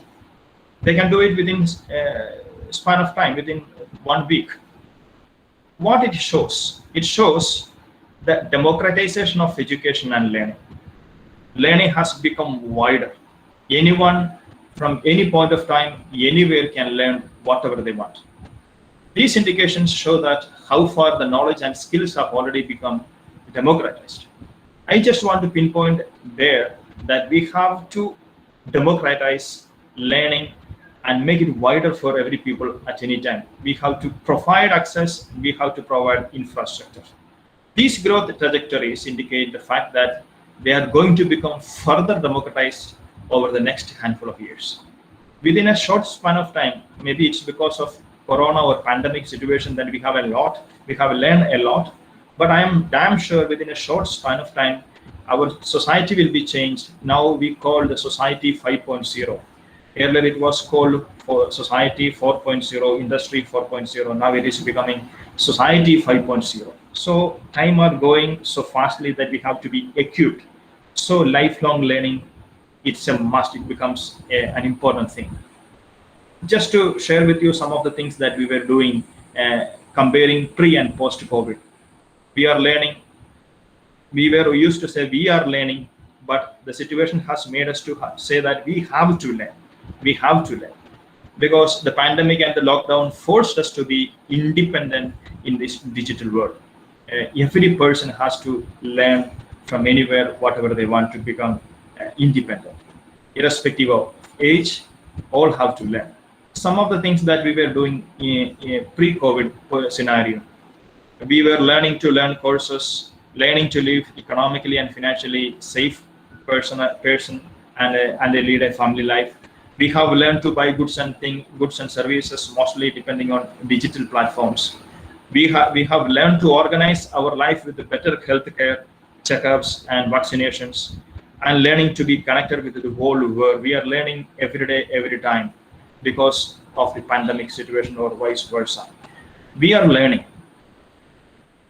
They can do it within span of time, within 1 week. What it shows? It shows the democratization of education and learning. Learning has become wider. Anyone from any point of time, anywhere can learn whatever they want. These indications show that how far the knowledge and skills have already become democratized. I just want to pinpoint there that we have to democratize learning and make it wider for every people at any time. We have to provide access, we have to provide infrastructure. These growth trajectories indicate the fact that they are going to become further democratized over the next handful of years. Within a short span of time, maybe it's because of corona or pandemic situation that we have learned a lot, but I am damn sure within a short span of time, our society will be changed. Now we call the society 5.0. Earlier it was called for society 4.0, industry 4.0. Now it is becoming society 5.0. So time are going so fastly that we have to be equipped. So lifelong learning, it's a must. It becomes an important thing. Just to share with you some of the things that we were doing, comparing pre and post COVID. We are learning. We were used to say we are learning, but the situation has made us to say that we have to learn. We have to learn because the pandemic and the lockdown forced us to be independent in this digital world. Every person has to learn from anywhere, whatever they want to become independent. Irrespective of age, all have to learn. Some of the things that we were doing in a pre-COVID scenario, we were learning to learn courses, learning to live economically and financially safe person and lead a family life. We have learned to buy goods and services, mostly depending on digital platforms. We have learned to organize our life with better healthcare, checkups, and vaccinations, and learning to be connected with the whole world. We are learning every day, every time, because of the pandemic situation or vice versa. We are learning.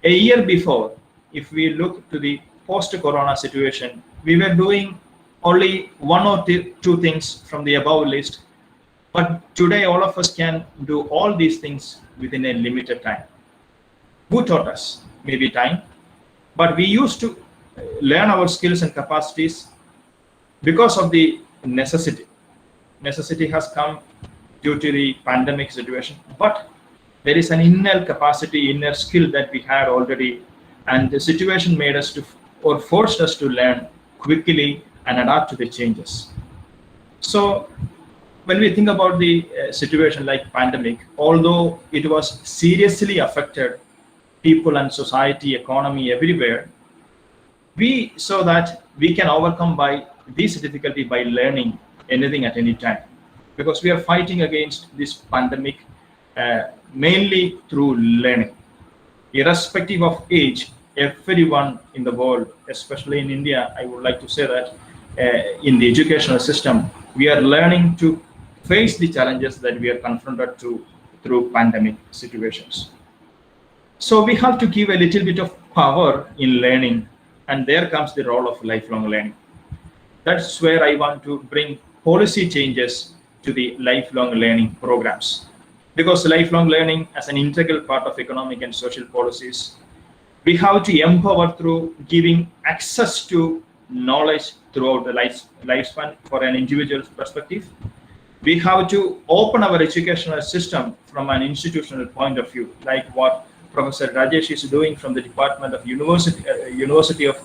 A year before, if we look to the post-corona situation, we were doing only one or two things from the above list. But today, all of us can do all these things within a limited time. Who taught us? Maybe time. But we used to learn our skills and capacities because of the necessity. Necessity has come due to the pandemic situation. But there is an inner capacity, inner skill that we had already. And the situation made us to, or forced us to learn quickly and adapt to the changes. So when we think about the situation like pandemic, although it was seriously affected people and society, economy, everywhere, we saw that we can overcome by this difficulty by learning anything at any time, because we are fighting against this pandemic mainly through learning. Irrespective of age, everyone in the world, especially in India, I would like to say that in the educational system, we are learning to face the challenges that we are confronted to through pandemic situations. So we have to give a little bit of power in learning, and there comes the role of lifelong learning. That's where I want to bring policy changes to the lifelong learning programs, because lifelong learning as an integral part of economic and social policies, we have to empower through giving access to knowledge throughout the lifespan for an individual's perspective. We have to open our educational system from an institutional point of view, like what Professor Rajesh is doing from the Department of University of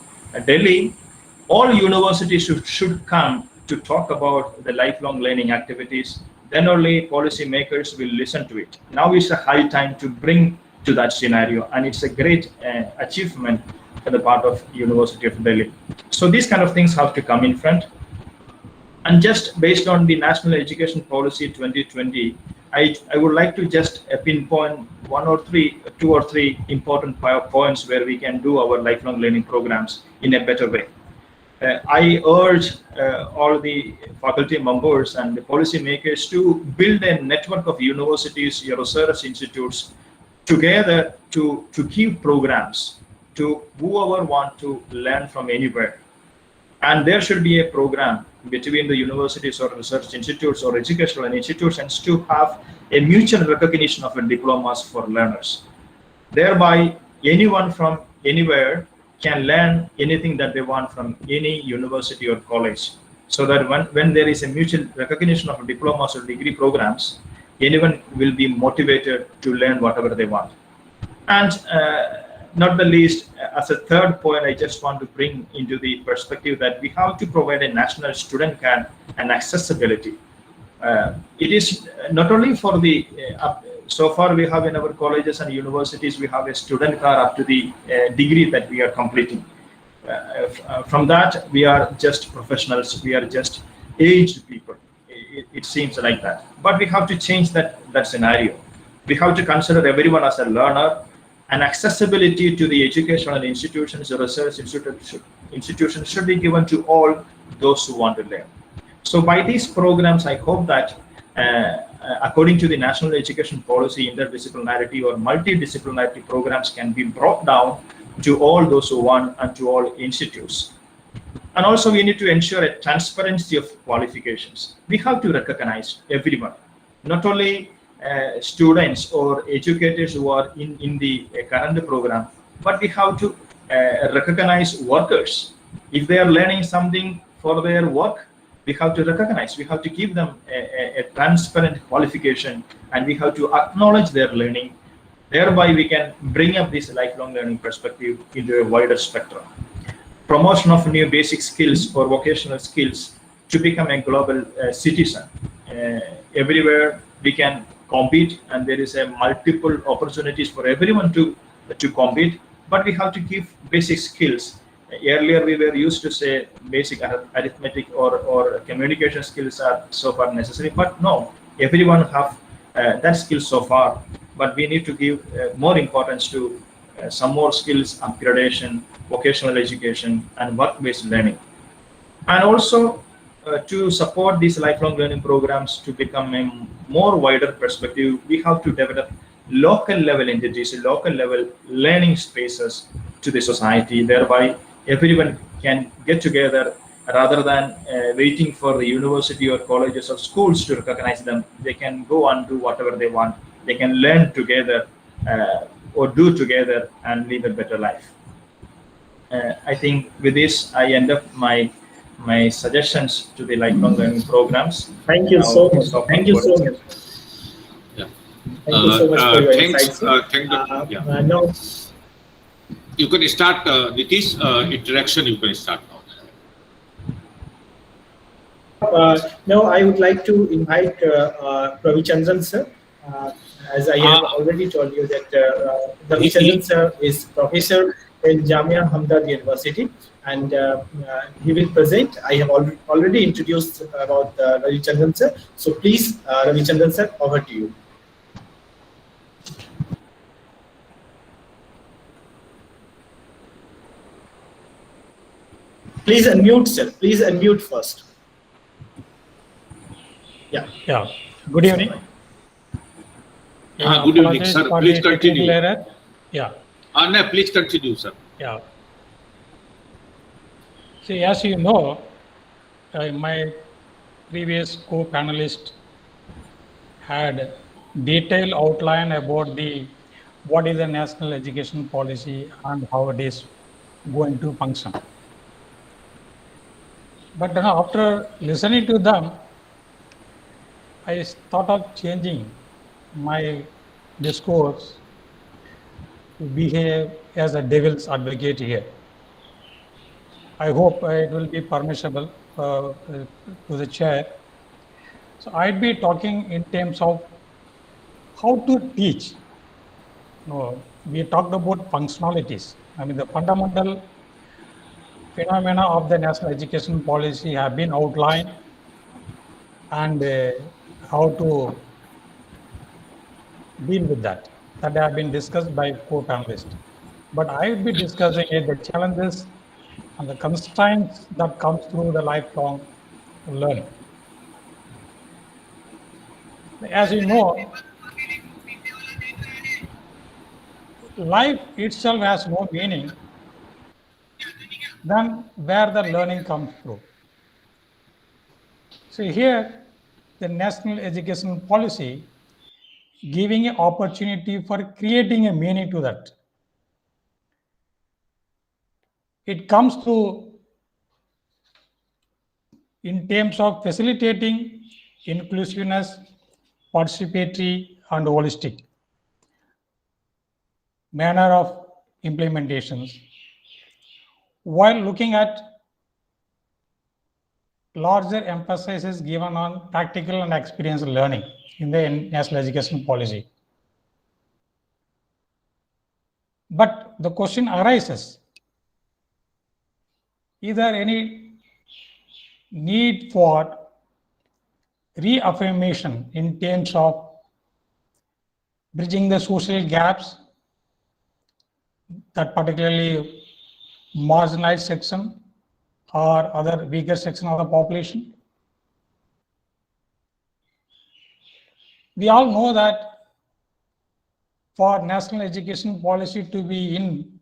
Delhi. All universities should come to talk about the lifelong learning activities. Then only policy makers will listen to it. Now is a high time to bring to that scenario, and it's a great achievement on the part of University of Delhi. So these kind of things have to come in front. And just based on the National Education Policy 2020, I would like to just pinpoint two or three important points where we can do our lifelong learning programs in a better way. I urge all the faculty members and the policy makers to build a network of universities, research institutes together to give programs to whoever want to learn from anywhere. And there should be a program between the universities or research institutes or educational institutions to have a mutual recognition of diplomas for learners. Thereby, anyone from anywhere can learn anything that they want from any university or college, so that when there is a mutual recognition of diplomas or degree programs, anyone will be motivated to learn whatever they want. And not the least, as a third point, I just want to bring into the perspective that we have to provide a national student card and accessibility. It is not only for the so far we have in our colleges and universities we have a student car up to the degree that we are completing. From that we are just professionals, we are just aged people. It seems like that, but we have to change that scenario. We have to consider everyone as a learner, and accessibility to the educational institutions, research institutions should be given to all those who want to learn. So by these programs, I hope that according to the national education policy, interdisciplinarity or multidisciplinarity programs can be brought down to all those who want and to all institutes. And also we need to ensure a transparency of qualifications. We have to recognize everyone, not only students or educators who are in the current program, but we have to recognize workers. If they are learning something for their work, we have to recognize, we have to give them a transparent qualification, and we have to acknowledge their learning. Thereby we can bring up this lifelong learning perspective into a wider spectrum. Promotion of new basic skills or vocational skills to become a global citizen. Everywhere we can compete, and there is a multiple opportunities for everyone to compete, but we have to give basic skills. Earlier we were used to say basic arithmetic or communication skills are so far necessary, but no, everyone have that skill so far, but we need to give more importance to some more skills upgradation, vocational education, and work-based learning. And also to support these lifelong learning programs to become a more wider perspective, we have to develop local level entities, local level learning spaces to the society. Thereby everyone can get together rather than waiting for the university or colleges or schools to recognize them. They can go and do whatever they want. They can learn together or do together and live a better life. I think with this, I end up my suggestions to the lifelong learning programs. Thank you so much. Thank you so much. Yeah. Thank you so much for your Thanks. insights. No. You can start Nitish, interaction. You can start now. Now I would like to invite Ravichandran sir. As I have already told you that Ravichandran sir is professor in Jamia Hamdard University, and he will present. I have already introduced about Ravichandran sir. So please, Ravichandran sir, over to you. Please unmute, sir. Please unmute first. Yeah. Yeah. Good evening. Good evening, sir. Please continue. Yeah. No, please continue, sir. Yeah. See, as you know, my previous co-panelist had detailed outline about what is the national education policy and how it is going to function. But after listening to them, I thought of changing my discourse to behave as a devil's advocate here. I hope it will be permissible to the chair. So I'd be talking in terms of how to teach. We talked about functionalities. I mean, the fundamental phenomena of the national education policy have been outlined, and how to deal with that have been discussed by co-panelists. But I will be discussing the challenges and the constraints that comes through the lifelong learning. As you know, life itself has no meaning than where the learning comes through. So here, the national education policy giving an opportunity for creating a meaning to that. It comes through in terms of facilitating inclusiveness, participatory, and holistic manner of implementations, while looking at larger emphasis is given on practical and experiential learning in the national education policy. But the question arises, is there any need for reaffirmation in terms of bridging the social gaps that particularly marginalized section or other weaker section of the population? We all know that for national education policy to be in,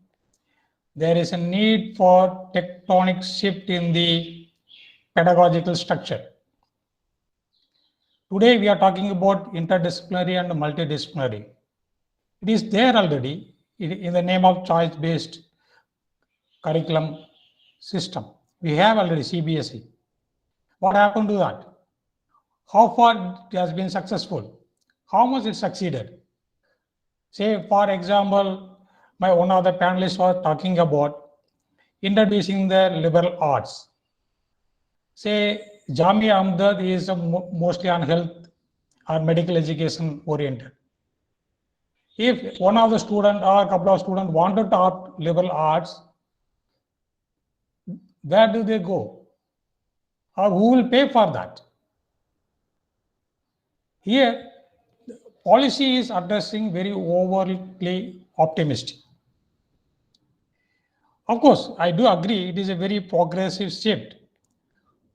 there is a need for tectonic shift in the pedagogical structure. Today we are talking about interdisciplinary and multidisciplinary. It is there already in the name of choice-based curriculum system. We have already CBSE. What happened to that? How far it has been successful? How much it succeeded? Say, for example, one of the panelists was talking about introducing the liberal arts. Say, Jamia Ahmedabad is mostly on health or medical education oriented. If one of the student or a couple of students wanted to opt liberal arts, where do they go? Or who will pay for that? Here, policy is addressing very overtly optimistic. Of course, I do agree it is a very progressive shift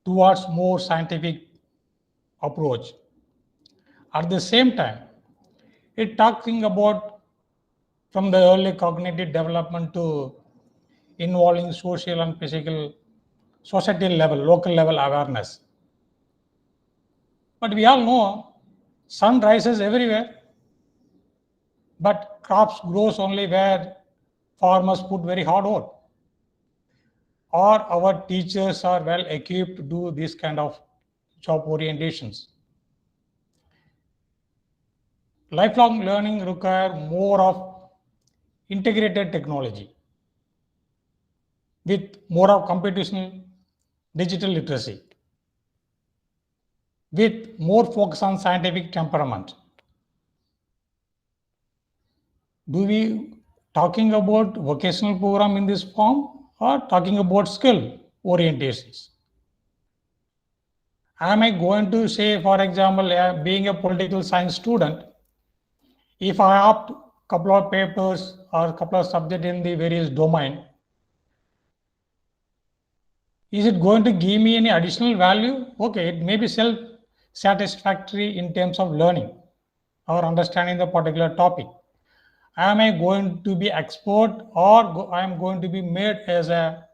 towards more scientific approach. At the same time, it talking about from the early cognitive development to involving social and physical, societal level, local level awareness. But we all know sun rises everywhere, but crops grows only where farmers put very hard work. Or our teachers are well equipped to do this kind of job orientations. Lifelong learning requires more of integrated technology with more of computational digital literacy, with more focus on scientific temperament. Do we talking about vocational program in this form or talking about skill orientations? Am I going to say, for example, being a political science student, if I opt a couple of papers or a couple of subjects in the various domain, is it going to give me any additional value? Okay, it may be self-satisfactory in terms of learning or understanding the particular topic. Am I going to be expert or I am going to be made as a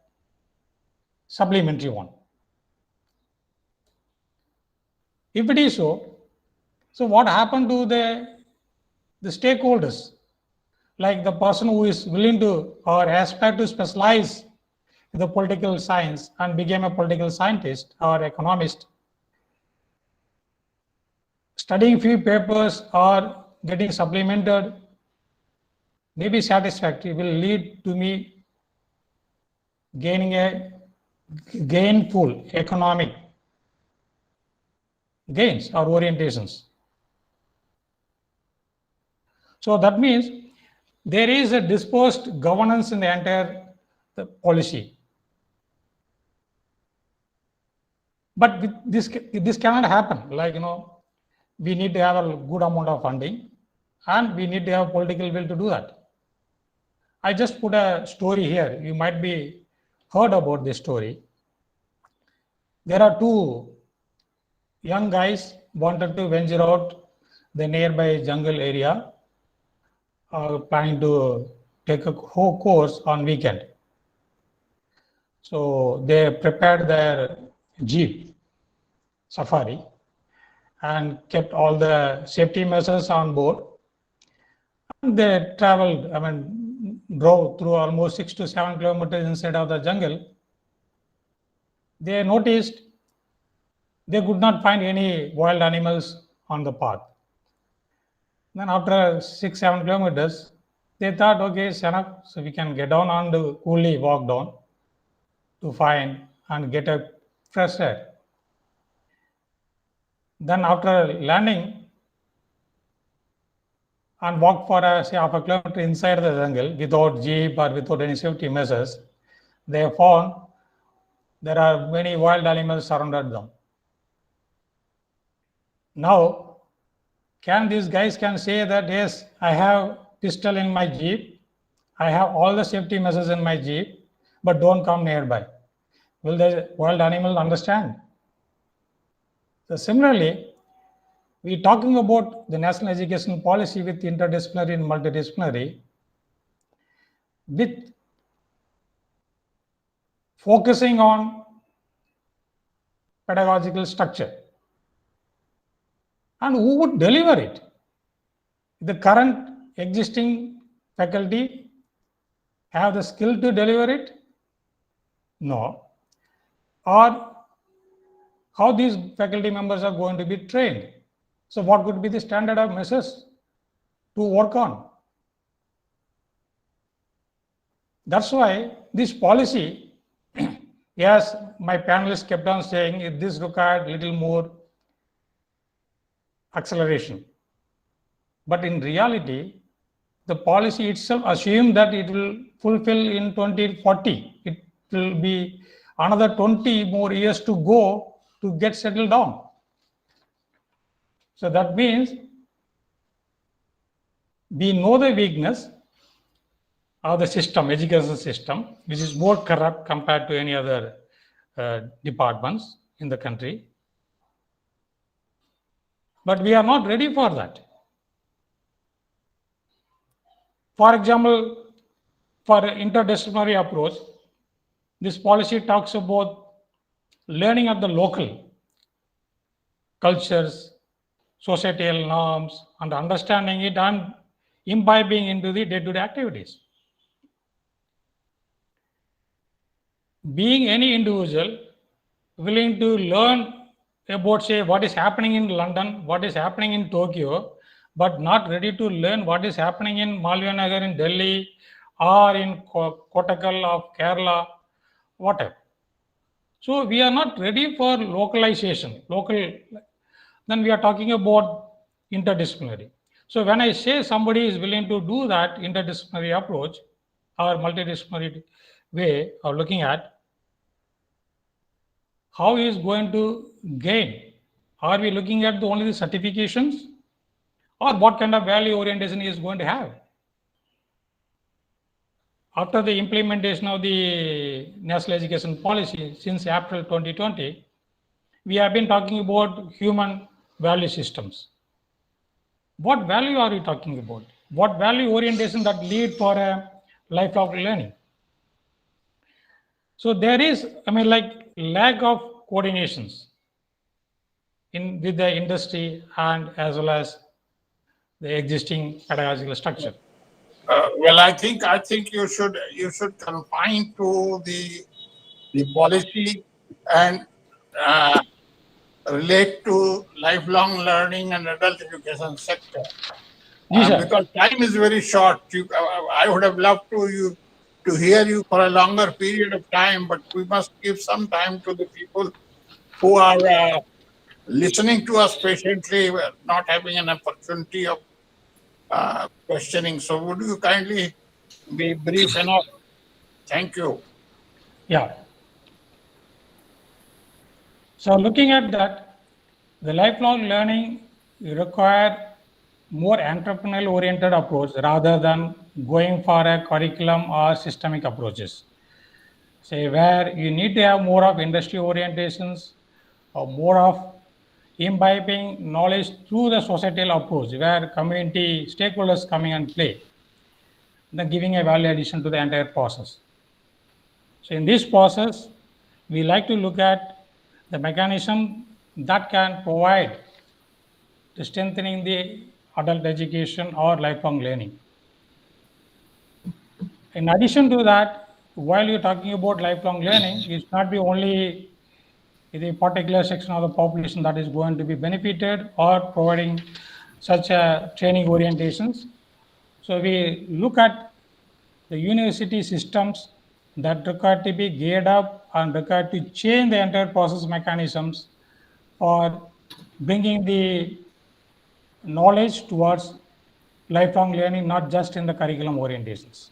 supplementary one? If it is so what happened to the stakeholders, like the person who is willing to or aspire to specialize in the political science and became a political scientist or economist, studying few papers or getting supplemented may be satisfactory, will lead to me gaining a gainful economic gains or orientations. So that means there is a dispersed governance in the entire policy. But with this cannot happen. Like, we need to have a good amount of funding and we need to have political will to do that. I just put a story here. You might be heard about this story. There are two young guys wanted to venture out the nearby jungle area, planning to take a whole course on weekend. So they prepared their Jeep Safari and kept all the safety measures on board. And they traveled, drove through almost 6 to 7 kilometers inside of the jungle. They noticed they could not find any wild animals on the path. Then after 6-7 kilometers, they thought, okay, it's enough. So we can get down and coolly walk down to find and get a fresh air. then after learning and walk for say half a kilometer inside the jungle without jeep or without any safety measures, they found there are many wild animals surrounded them. Now, can these guys can say that yes, I have pistol in my jeep, I have all the safety measures in my jeep, but don't come nearby? Will the wild animal understand? So similarly, we're talking about the national education policy with interdisciplinary and multidisciplinary, with focusing on pedagogical structure. And who would deliver it? The current existing faculty have the skill to deliver it? No. Or how these faculty members are going to be trained? So what could be the standard of measures to work on? That's why this policy, yes, my panelists kept on saying this required little more acceleration. But in reality, the policy itself assumed that it will fulfill in 2040. It will be another 20 more years to go to get settled down. So that means we know the weakness of the system, education system, which is more corrupt compared to any other departments in the country. But we are not ready for that. For example, for interdisciplinary approach, this policy talks about learning at the local cultures, societal norms, and understanding it and imbibing into the day-to-day activities. Being any individual willing to learn about, say, what is happening in London, what is happening in Tokyo, but not ready to learn what is happening in Malvinagar in Delhi or in Kottakkal of Kerala, whatever. So we are not ready for localization, then we are talking about interdisciplinary. So when I say somebody is willing to do that interdisciplinary approach or multidisciplinary way of looking at, how he is going to gain? Are we looking at only the certifications, or what kind of value orientation he is going to have? After the implementation of the national education policy since April 2020, we have been talking about human value systems. What value are we talking about? What value orientation that lead for a lifelong learning? So there is, lack of coordinations with the industry and as well as the existing pedagogical structure. Well, I think you should confine to the policy and relate to lifelong learning and adult education sector. Yes, sir. Because time is very short. I would have loved to hear you for a longer period of time, but we must give some time to the people who are listening to us patiently, not having an opportunity of questioning. So would you kindly be brief enough? Thank you. Yeah. So looking at that, the lifelong learning require more entrepreneurial oriented approach rather than going for a curriculum or systemic approaches. Say where you need to have more of industry orientations or more of imbibing knowledge through the societal approach where community stakeholders coming and play, then giving a value addition to the entire process. So in this process, we like to look at the mechanism that can provide to strengthening the adult education or lifelong learning. In addition to that, while you're talking about lifelong learning, it's not be only the particular section of the population that is going to be benefited or providing such training orientations. So we look at the university systems that require to be geared up and require to change the entire process mechanisms for bringing the knowledge towards lifelong learning, not just in the curriculum orientations.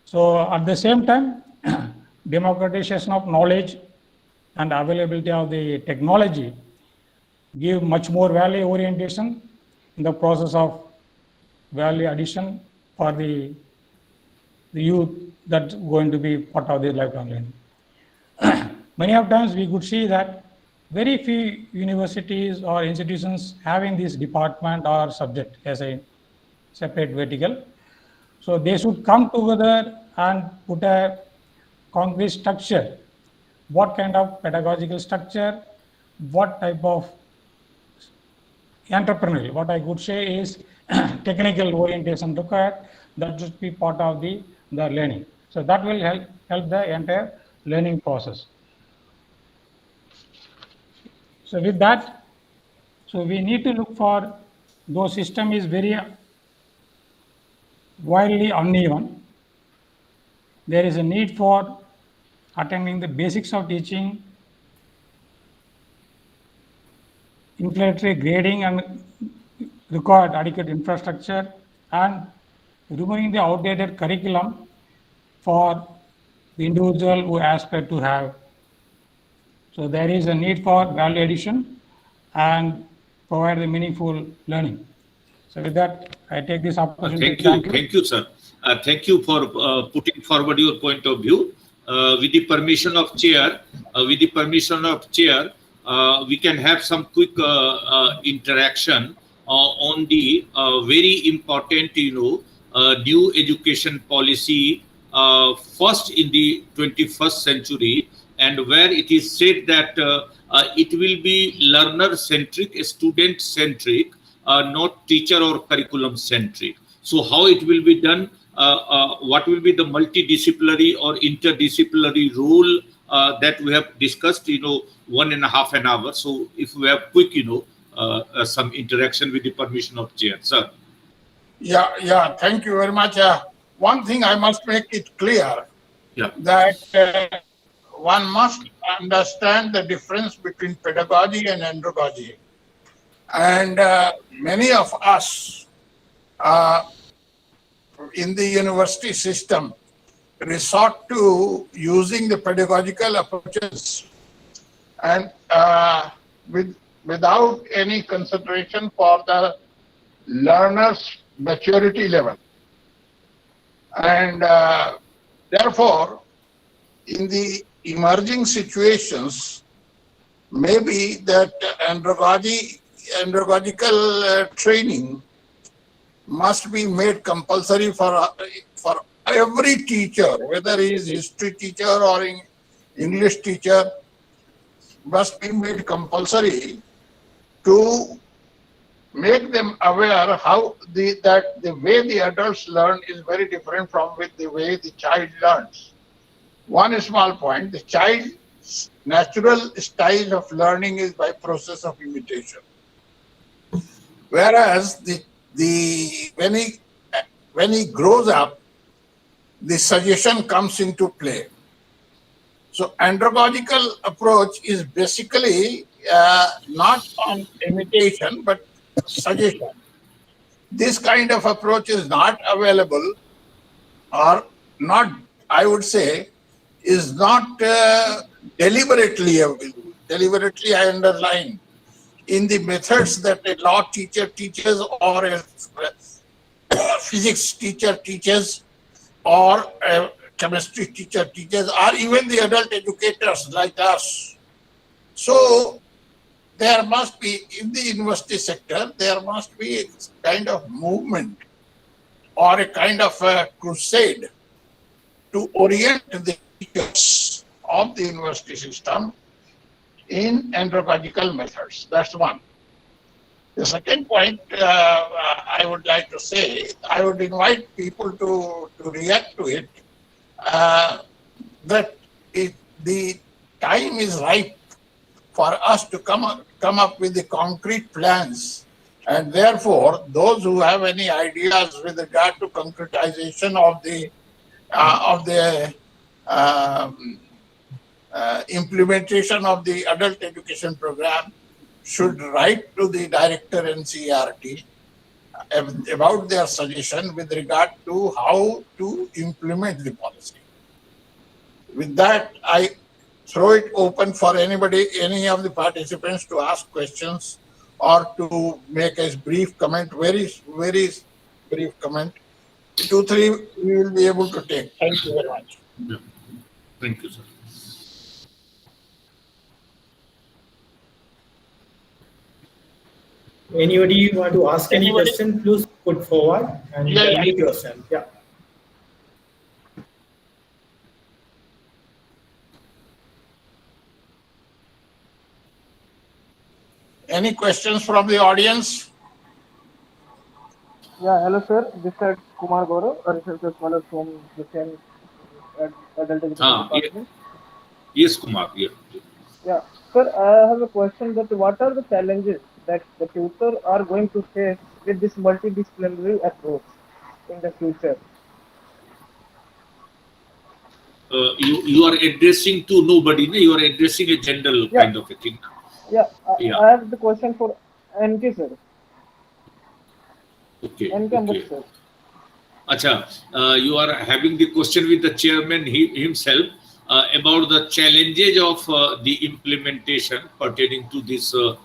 So at the same time, democratization of knowledge and availability of the technology give much more value orientation in the process of value addition for the youth that's going to be part of the lifelong learning. Many of times we could see that very few universities or institutions having this department or subject as a separate vertical. So they should come together and put a concrete structure. What kind of pedagogical structure, what type of entrepreneurial, what I could say is technical orientation required, that should be part of the learning. So that will help the entire learning process. So with that, so we need to look for, though system is very wildly uneven, there is a need for attending the basics of teaching, inflationary grading and required adequate infrastructure, and removing the outdated curriculum for the individual who aspire to have. So there is a need for value addition and provide the meaningful learning. So with that, I take this opportunity. Thank you, sir. Thank you for putting forward your point of view. With the permission of chair, we can have some quick interaction on the very important, new education policy, first in the 21st century, and where it is said that it will be learner-centric, student-centric, not teacher or curriculum-centric. So how it will be done, what will be the multidisciplinary or interdisciplinary role that we have discussed, 1.5 an hour. So if we have quick, some interaction with the permission of chair, sir. Yeah, thank you very much. One thing I must make it clear, that one must understand the difference between pedagogy and andragogy. And many of us in the university system resort to using the pedagogical approaches and without any consideration for the learner's maturity level. And therefore, in the emerging situations, maybe that andragogical training must be made compulsory for every teacher, whether he is history teacher or English teacher, must be made compulsory to make them aware how that the way the adults learn is very different from the way the child learns. One small point: the child's natural style of learning is by process of imitation, whereas when he grows up, the suggestion comes into play. So andragogical approach is basically not on imitation but suggestion. This kind of approach is not available, or not, I would say, is not deliberately available. Deliberately, I underline, in the methods that a law teacher teaches, or a physics teacher teaches, or a chemistry teacher teaches, or even the adult educators like us. So there must be, in the university sector, there must be a kind of movement or a kind of a crusade to orient the teachers of the university system in andragogical methods. That's one. The second point I would like to say, I would invite people to react to it, that the time is ripe for us to come up with the concrete plans, and therefore those who have any ideas with regard to concretization of the implementation of the adult education program should write to the director NCERT about their suggestion with regard to how to implement the policy. With that, I throw it open for anybody, any of the participants to ask questions or to make a brief comment, very brief comment. 2, 3 we will be able to take. Thank you very much. Yeah. Thank you, sir. Anybody want to ask any question, please put forward and unmute yourself. Yeah. Any questions from the audience? Yeah, hello sir. This is Kumar Gaurav, a research scholar from the same adult education department. Yes, Kumar. Yeah. Yeah, sir, I have a question that what are the challenges that the tutor are going to face with this multidisciplinary approach in the future? You are addressing to nobody, no? You are addressing a general kind of a thing. Yeah, Yeah. I have the question for NK sir. Okay. NK Okay. Ambush sir. Acha, you are having the question with the chairman himself about the challenges of the implementation pertaining to this, new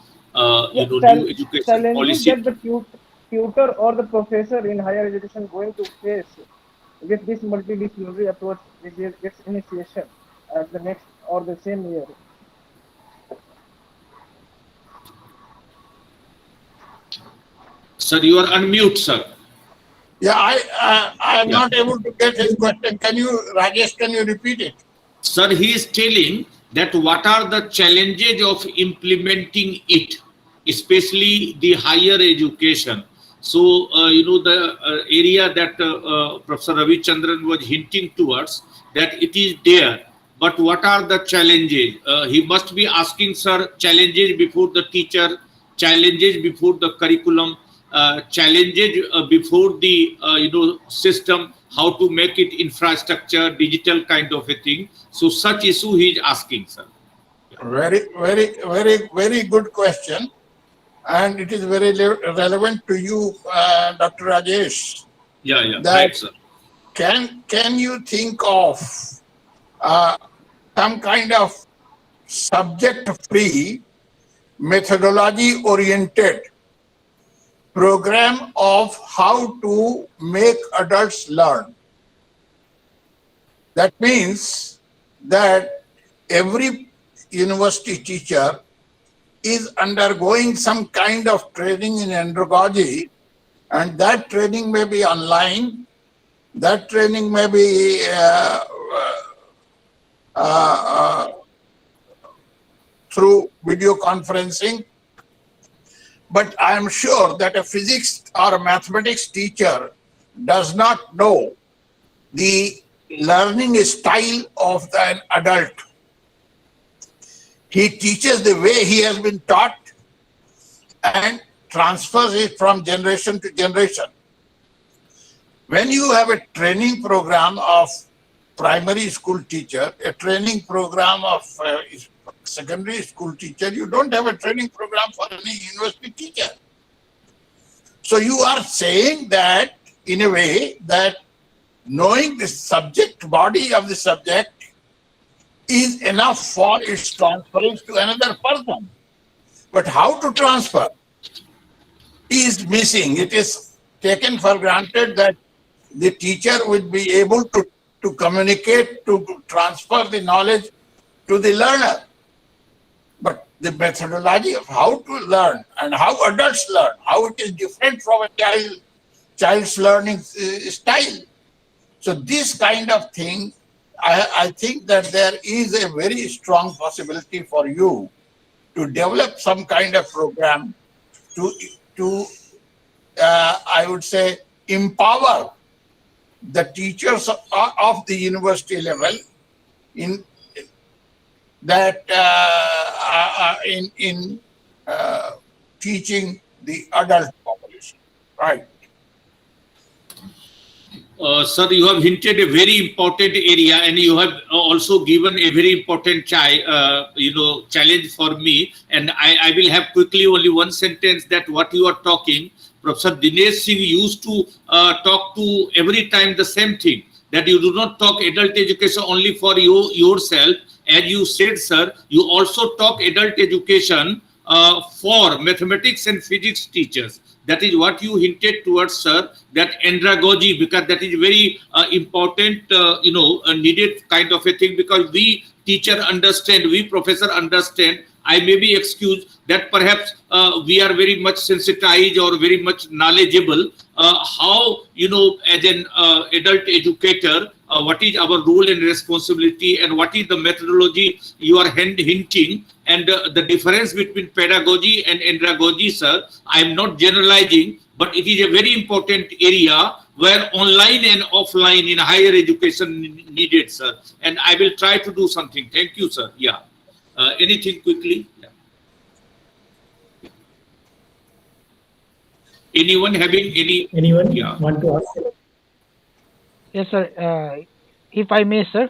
education Challenges policy. that the tutor or the professor in higher education going to face with this multidisciplinary approach with its initiation at the next or the same year. Sir, you are unmute, sir. Yeah, I am not able to get his question. Can you, Rajesh, can you repeat it? Sir, he is telling that what are the challenges of implementing it, especially the higher education. So, the area that Professor Ravichandran was hinting towards, that it is there. But what are the challenges? He must be asking, sir, challenges before the teacher, challenges before the curriculum, challenges before the system, how to make it infrastructure, digital kind of a thing. So such issue he is asking, sir. Very good question. And it is very relevant to you, Dr. Rajesh. Yeah, That right, sir. Can you think of some kind of subject-free, methodology-oriented program of how to make adults learn? That means that every university teacher is undergoing some kind of training in andragogy, and that training may be online, that training may be through video conferencing. But I am sure that a physics or a mathematics teacher does not know the learning style of an adult. He teaches the way he has been taught and transfers it from generation to generation. When you have a training program of primary school teacher, a training program of secondary school teacher, you don't have a training program for any university teacher. So you are saying that, in a way, that knowing the subject body of the subject is enough for its transference to another person. But how to transfer is missing. It is taken for granted that the teacher would be able to communicate, to transfer the knowledge to the learner. But the methodology of how to learn and how adults learn, how it is different from a child's learning style. So this kind of thing, I think that there is a very strong possibility for you to develop some kind of program to I would say, empower the teachers of the university level in that in teaching the adult population, right? Sir, you have hinted a very important area, and you have also given a very important challenge for me. And I will have quickly only one sentence that what you are talking. Professor Dinesh Singh used to talk to every time the same thing, that you do not talk adult education only for yourself. As you said, sir, you also talk adult education for mathematics and physics teachers. That is what you hinted towards, sir, that andragogy, because that is very important, needed kind of a thing, because we teacher understand, we professor understand. I may be excused that perhaps we are very much sensitized or very much knowledgeable how, as an adult educator, what is our role and responsibility, and what is the methodology you are hinting, and the difference between pedagogy and andragogy, sir. I am not generalizing, but it is a very important area where online and offline in higher education needed, sir. And I will try to do something. Thank you, sir. Yeah. Anything quickly? Yeah. Anyone having any? Anyone Yeah. want to ask? Yes, sir. If I may, sir.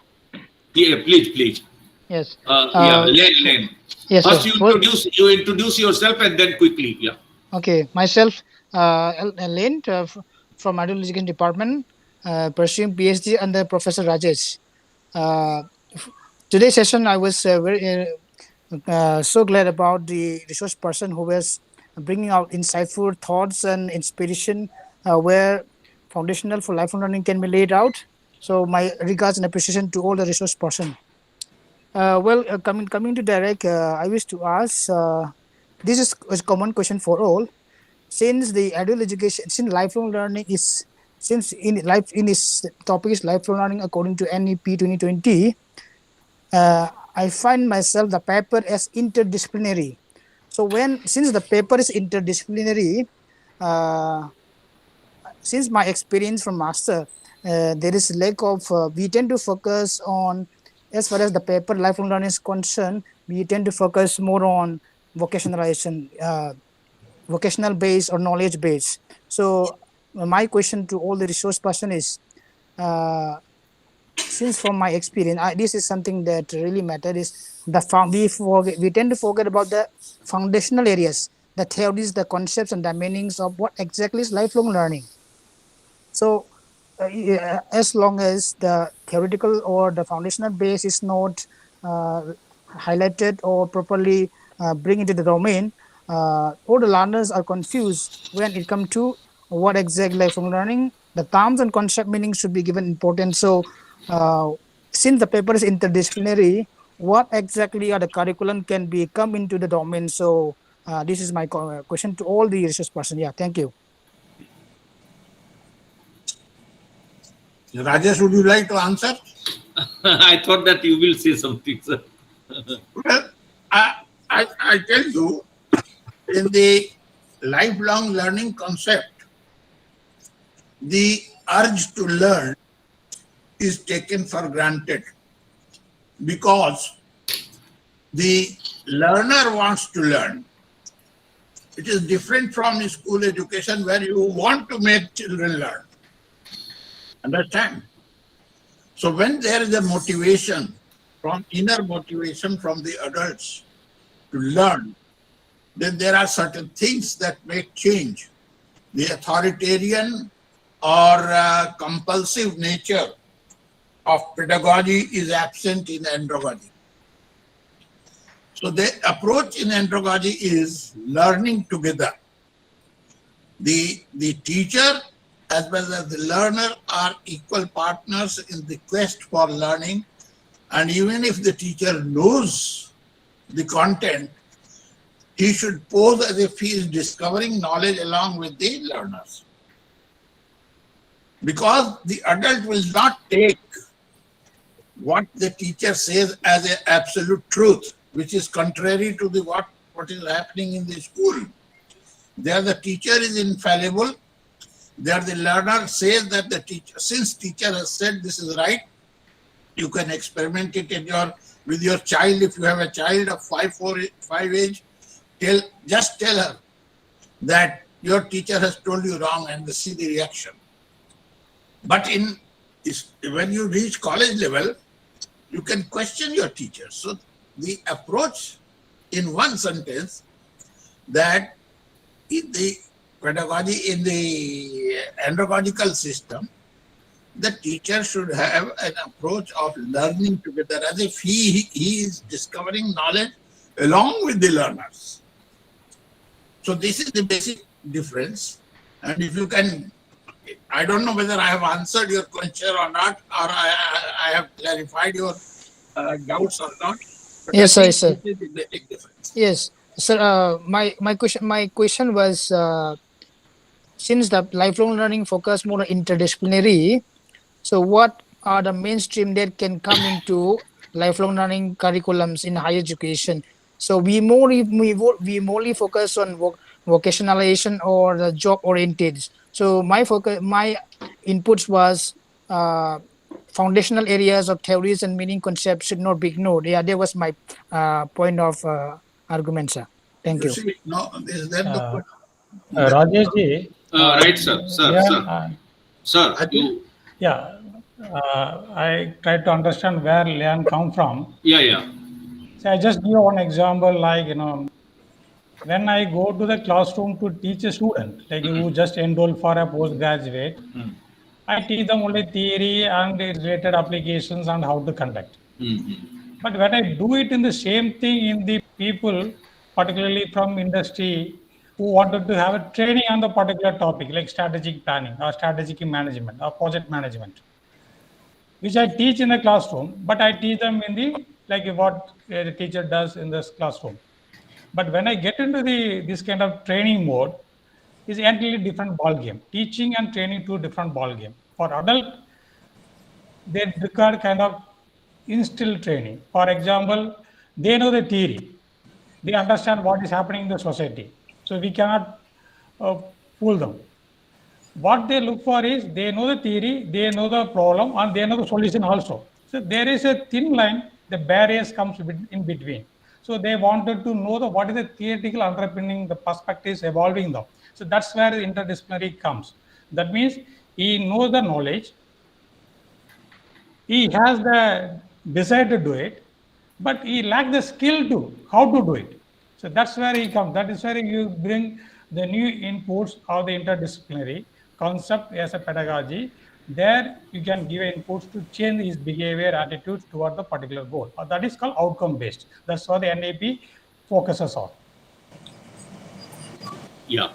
Yeah, please. Yes. Len. Yes, First, sir. you introduce yourself, and then quickly. Yeah. Okay. Myself, Lane, from Adult Education Department, pursuing PhD under Professor Rajesh. Today's session, I was very so glad about the resource person who was bringing out insightful thoughts and inspiration where foundational for lifelong learning can be laid out. So my regards and appreciation to all the resource person. Coming to Derek, I wish to ask, this is a common question for all. Since the adult education, since lifelong learning is, since in its topic is lifelong learning according to NEP 2020, I find myself the paper as interdisciplinary. So since the paper is interdisciplinary, since my experience from master, there is lack of, we tend to focus on, as far as the paper lifelong learning is concerned, we tend to focus more on vocationalization, vocational base or knowledge base. So my question to all the resource person is, since from my experience, this is something that really matters, is we tend to forget about the foundational areas, the theories, the concepts and the meanings of what exactly is lifelong learning. So as long as the theoretical or the foundational base is not highlighted or properly bring into the domain, all the learners are confused when it comes to what exactly lifelong learning. The terms and concept meaning should be given importance. So since the paper is interdisciplinary, what exactly are the curriculum can be come into the domain? So this is my question to all the research person. Yeah, thank you. Rajesh, would you like to answer? I thought that you will say something, sir. Well, I tell you, in the lifelong learning concept, the urge to learn is taken for granted because the learner wants to learn. It is different from school education where you want to make children learn. Understand? So when there is a motivation from inner motivation from the adults to learn, then there are certain things that make change. The authoritarian or compulsive nature of pedagogy is absent in andragogy. So the approach in andragogy is learning together. The teacher as well as the learner are equal partners in the quest for learning. And even if the teacher knows the content, he should pose as if he is discovering knowledge along with the learners. Because the adult will not take what the teacher says as an absolute truth, which is contrary to what is happening in the school. There the teacher is infallible. There the learner says that the teacher, since teacher has said this is right, you can experiment it with your child. If you have a child of 5 age, just tell her that your teacher has told you wrong and see the reaction. But when you reach college level, you can question your teachers. So the approach in one sentence that in the pedagogy, in the andragogical system, the teacher should have an approach of learning together as if he is discovering knowledge along with the learners. So this is the basic difference. And if you can, I don't know whether I have answered your question or not, or I have clarified your doubts or not. But Yes, I sir, think sir. this is the basic difference. Yes, sir. My question was, since the lifelong learning focus more on interdisciplinary, so what are the mainstream that can come into lifelong learning curriculums in higher education? So we morely focus on vocationalization or the job oriented. So my inputs was foundational areas of theories and meaning concepts should not be ignored. Yeah, that was my point of argument, sir. Thank You you. see, no, is that the Uh, that- Rajesh ji, Right, sir. Sir, yeah, sir. Sir, I think- you. yeah, I try to understand where Leon come from. Yeah. So I just give one example, like, when I go to the classroom to teach a student, like who just enrolled for a postgraduate, I teach them only theory and related applications and how to conduct. But when I do it in the same thing in the people, particularly from industry, who wanted to have a training on the particular topic, like strategic planning or strategic management or project management, which I teach in the classroom, but I teach them in the, like what the teacher does in this classroom. But when I get into this kind of training mode, is entirely different ball game. Teaching and training two different ball game. For adult, they require kind of instill training. For example, they know the theory. They understand what is happening in the society. So we cannot fool them. What they look for is they know the theory, they know the problem, and they know the solution also. So there is a thin line, the barriers comes in between. So they wanted to know what is the theoretical underpinning, the perspectives evolving them. So that's where the interdisciplinary comes. That means he knows the knowledge, he has the desire to do it, but he lacks the skill to how to do it. So that's where he comes. That is where you bring the new inputs of the interdisciplinary concept as a pedagogy. There you can give inputs to change his behavior, attitudes toward the particular goal. That is called outcome based. That's what the NAP focuses on. Yeah.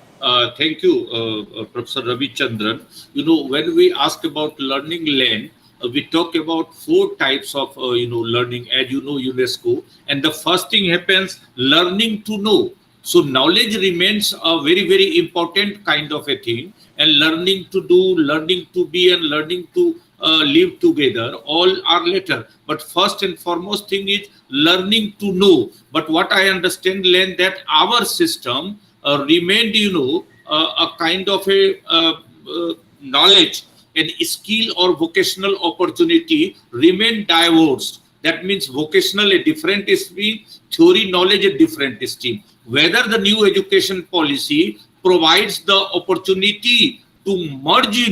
Thank you, Professor Ravi Chandran. When we ask about learning lane, we talk about 4 types of, learning, as you know, UNESCO. And the first thing happens, learning to know. So knowledge remains a very, very important kind of a thing. And learning to do, learning to be, and learning to live together, all are later. But first and foremost thing is learning to know. But what I understand, Len, that our system remained, a kind of a knowledge and skill or vocational opportunity remain diverse. That means vocational a different stream, theory knowledge a different stream. Whether the new education policy provides the opportunity to merge,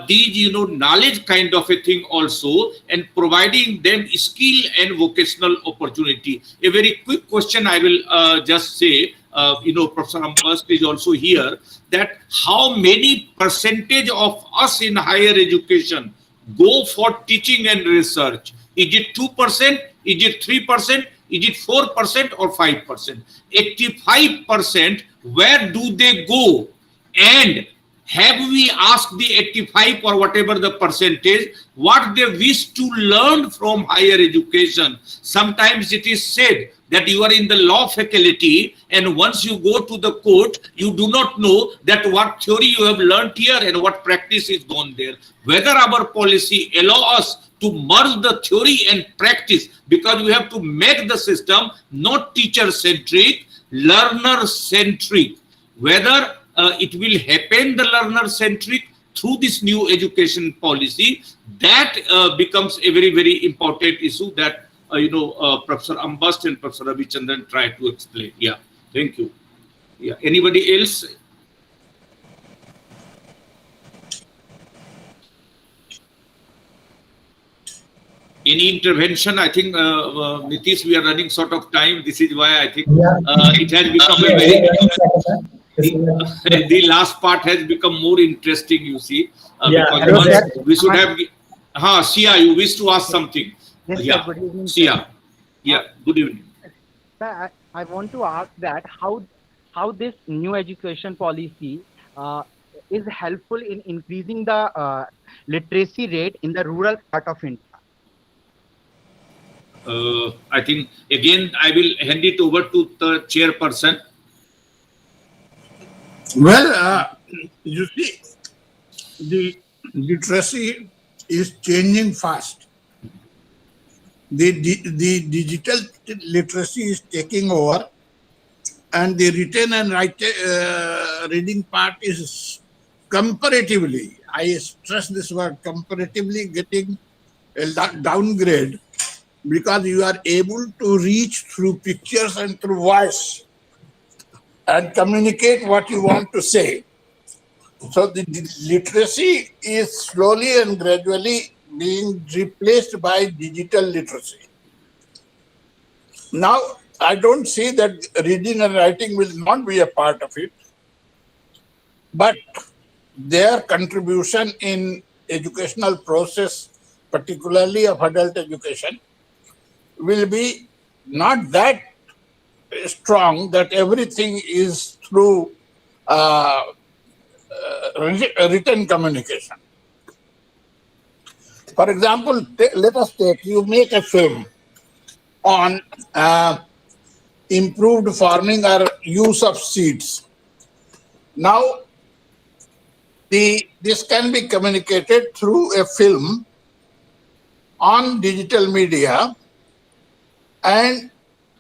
these, knowledge kind of a thing also, and providing them skill and vocational opportunity. A very quick question I will just say, Professor Ambasht is also here, that how many percentage of us in higher education go for teaching and research? Is it 2%? Is it 3%? Is it 4% or 5%? 85%, where do they go? And have we asked the 85 or whatever the percentage, what they wish to learn from higher education? Sometimes it is said that you are in the law faculty, and once you go to the court, you do not know that what theory you have learned here and what practice is gone there. Whether our policy allow us to merge the theory and practice, because we have to make the system not teacher-centric, learner-centric. Whether it will happen the learner-centric through this new education policy, that becomes a very, very important issue that Professor Ambasht and Professor Ravi Chandran try to explain. Yeah, thank you. Yeah, anybody else? Any intervention? I think, Nitish, we are running short of time. This is why I think it has become a very, the last part has become more interesting, you see. Because we should have, Sia, you wish to ask something. Yes, Yeah, sir, good evening, sir. Sia. Yeah, good evening. Sir, I want to ask that how this new education policy is helpful in increasing the literacy rate in the rural part of India. I think, again, I will hand it over to the chairperson. Well, you see, the literacy is changing fast. The digital literacy is taking over, and the written and reading part is comparatively, I stress this word, comparatively getting a downgrade, because you are able to reach through pictures and through voice and communicate what you want to say. So the literacy is slowly and gradually being replaced by digital literacy. Now, I don't see that reading and writing will not be a part of it, but their contribution in educational process, particularly of adult education, will be not that strong that everything is through written communication. For example, let us take, you make a film on improved farming or use of seeds. Now, this can be communicated through a film on digital media, and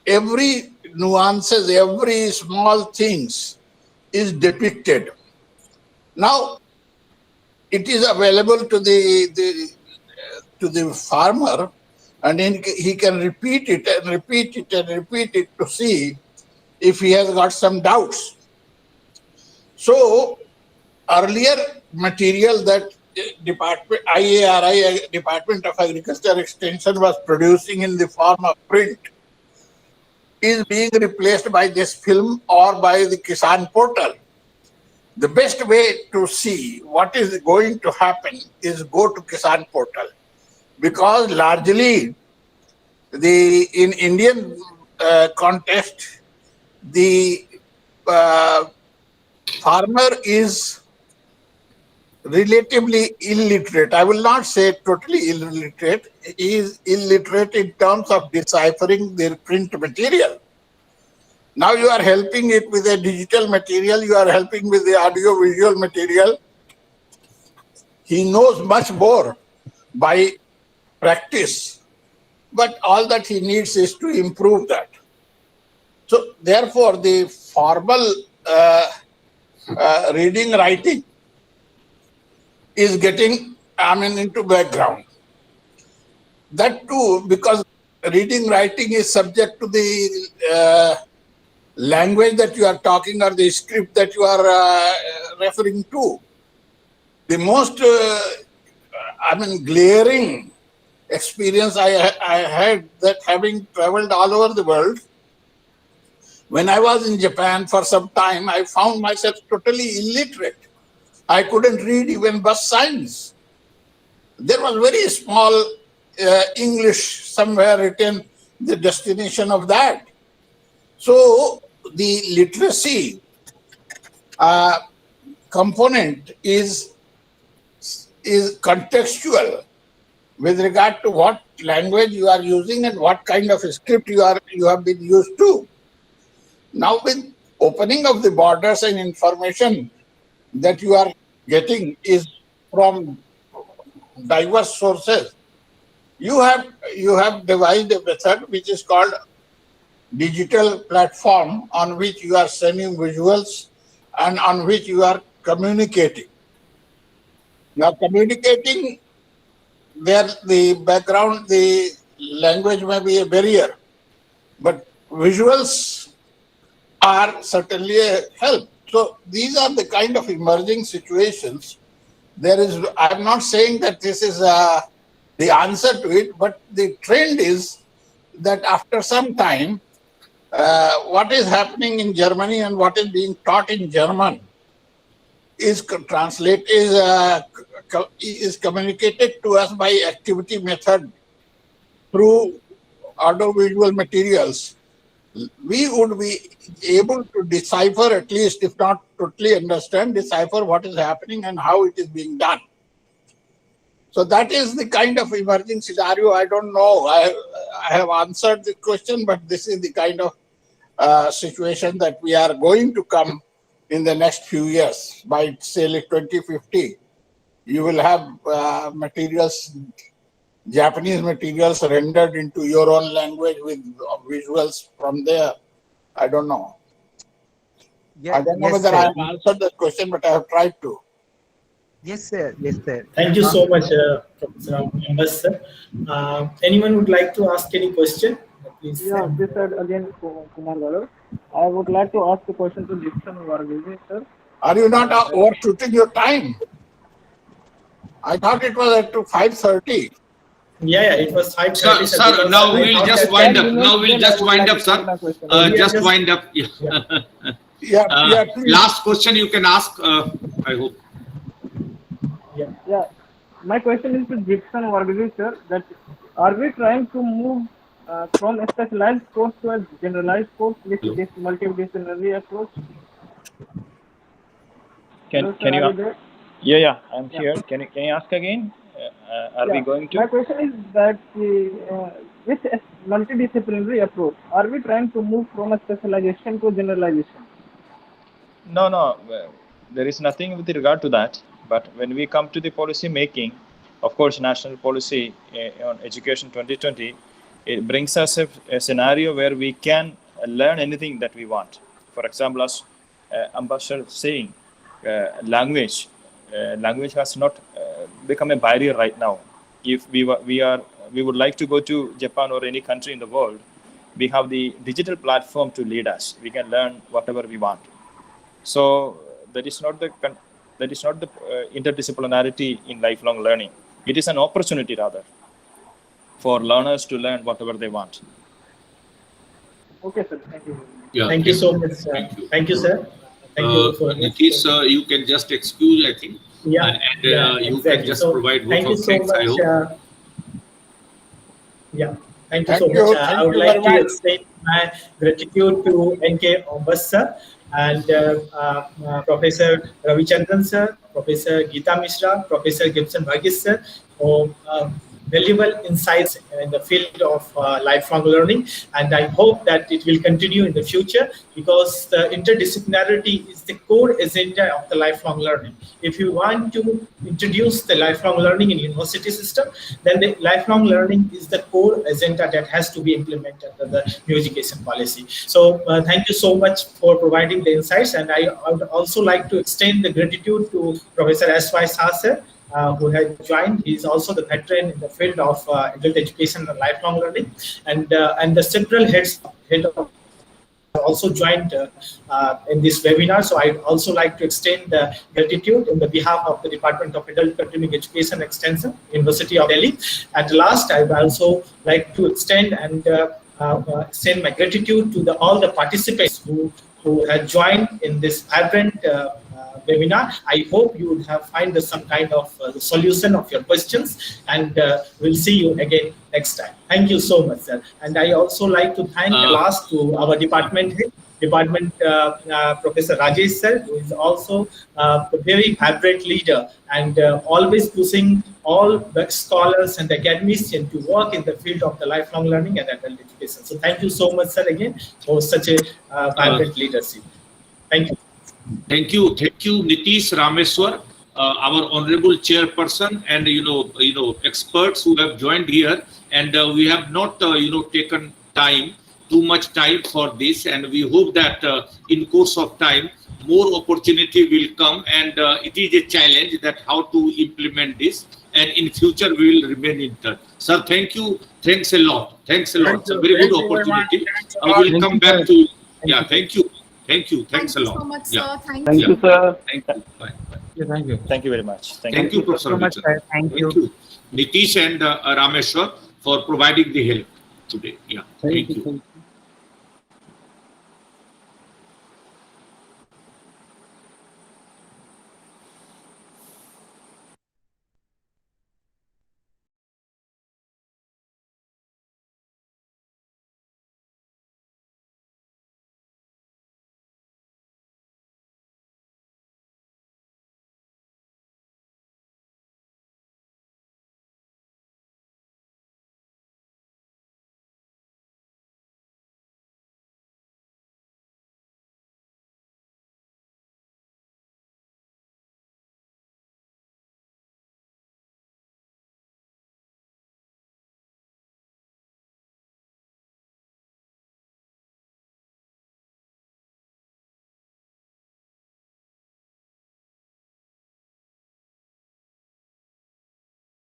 every nuances, every small things is depicted. Now, it is available to the farmer, and then he can repeat it and repeat it and repeat it to see if he has got some doubts. So, earlier material that IARI, Department of Agriculture Extension, was producing in the form of print is being replaced by this film or by the Kisan portal. The best way to see what is going to happen is go to Kisan portal, because largely in Indian context, the farmer is relatively illiterate. I will not say totally illiterate. He is illiterate in terms of deciphering their print material. Now you are helping it with a digital material, you are helping with the audio visual material. He knows much more by practice, but all that he needs is to improve that. So therefore, the formal reading, writing is getting, into background. That too, because reading, writing is subject to the language that you are talking or the script that you are referring to. The most, glaring experience I had, that having traveled all over the world, when I was in Japan for some time, I found myself totally illiterate. I couldn't read even bus signs. There was very small English somewhere written, the destination of that. So the literacy component is contextual with regard to what language you are using and what kind of script you have been used to. Now, with opening of the borders and information that you are getting is from diverse sources, you have devised a method which is called digital platform, on which you are sending visuals and on which you are communicating. Now, communicating, there the background, the language may be a barrier, but visuals are certainly a help. So these are the kind of emerging situations. I'm not saying that this is the answer to it, but the trend is that after some time, what is happening in Germany and what is being taught in German is communicated to us by activity method through audiovisual materials. We would be able to decipher, at least if not totally understand, decipher what is happening and how it is being done. So that is the kind of emerging scenario. I don't know. I have answered the question, but this is the kind of situation that we are going to come in the next few years. By say like 2050, you will have materials, Japanese materials rendered into your own language with visuals from there. I don't know. Yeah, I don't know yes, whether sir. I have answered that question, but I have tried to. Yes, sir. Yes, sir. Thank you so much, Professor Ambas, sir. Anyone would like to ask any question? Please. Yeah, this side again, Kumar Gaurav. I would like to ask a question to Dixon Varghese, sir. Are you not overshooting your time? I thought it was at 5:30. Yeah, it was 5:30. Sir, now we'll just wind up. Now we'll just wind up, sir. Just wind up. Yeah, please. Last question you can ask, I hope. Yeah, my question is to Dixon Varghese, sir, that are we trying to move from a specialized course to a generalized course with this multidisciplinary approach? Hello, sir, Can you? are there? Yeah, I'm here. Can you ask again? Are we going My to? question is that with a multidisciplinary approach, are we trying to move from a specialization to generalization? No. There is nothing with regard to that. But when we come to the policy making, of course, national policy on education 2020, it brings us a scenario where we can learn anything that we want. For example, as Ambassador saying, language has not become a barrier right now. If we would like to go to Japan or any country in the world, we have the digital platform to lead us. We can learn whatever we want. So that is not the interdisciplinarity in lifelong learning. It is an opportunity rather for learners to learn whatever they want. Okay, sir. Thank you. Yeah, Thank you so much. Thank you, sir. Thank you for Nitish, you can just excuse, I think. Yeah, You can just provide vote thank you of so thanks, I much. hope. Thank you so much. I would like to extend my gratitude to N.K. Ambas, sir, and Professor Ravichandran, sir, Professor Geeta Mishra, Professor Gibson Varghese, sir, for valuable insights in the field of lifelong learning, and I hope that it will continue in the future, because the interdisciplinarity is the core agenda of the lifelong learning. If you want to introduce the lifelong learning in university system, then the lifelong learning is the core agenda that has to be implemented in the new education policy. So thank you so much for providing the insights, and I would also like to extend the gratitude to Professor S.Y. Shah, sir, who has joined. He is also the veteran in the field of adult education and lifelong learning, and the several heads also joined in this webinar. So I'd also like to extend the gratitude on the behalf of the Department of Adult Continuing Education Extension, University of Delhi. At last, I would also like to extend and send my gratitude to all the participants who had joined in this vibrant webinar. I hope you would have find some kind of solution of your questions, and we'll see you again next time. Thank you so much, sir. And I also like to thank last to our department head, Professor Rajesh, sir, who is also a very vibrant leader and always pushing all the scholars and academicians to work in the field of the lifelong learning and adult education. So thank you so much, sir, again for such a vibrant leadership. Thank you. Thank you, Nitish Rameswar, our honorable chairperson, and experts who have joined here. And we have not taken too much time for this, and we hope that in course of time more opportunity will come, and it is a challenge that how to implement this, and in future we will remain in touch. Sir, thank you. Thanks a lot. It's a very good opportunity. I will come back to. Yeah, thank you. Thank you. Thanks a Thank you lot. so much, Yeah. sir. Thank Thank you. you, sir. Thank you. Bye. Bye. Yeah, thank you. Thank you very much. Thank you, Professor so much, Ravichandran. sir. Thank you. Nitish and Rameshwar for providing the help today. Yeah. Thank you.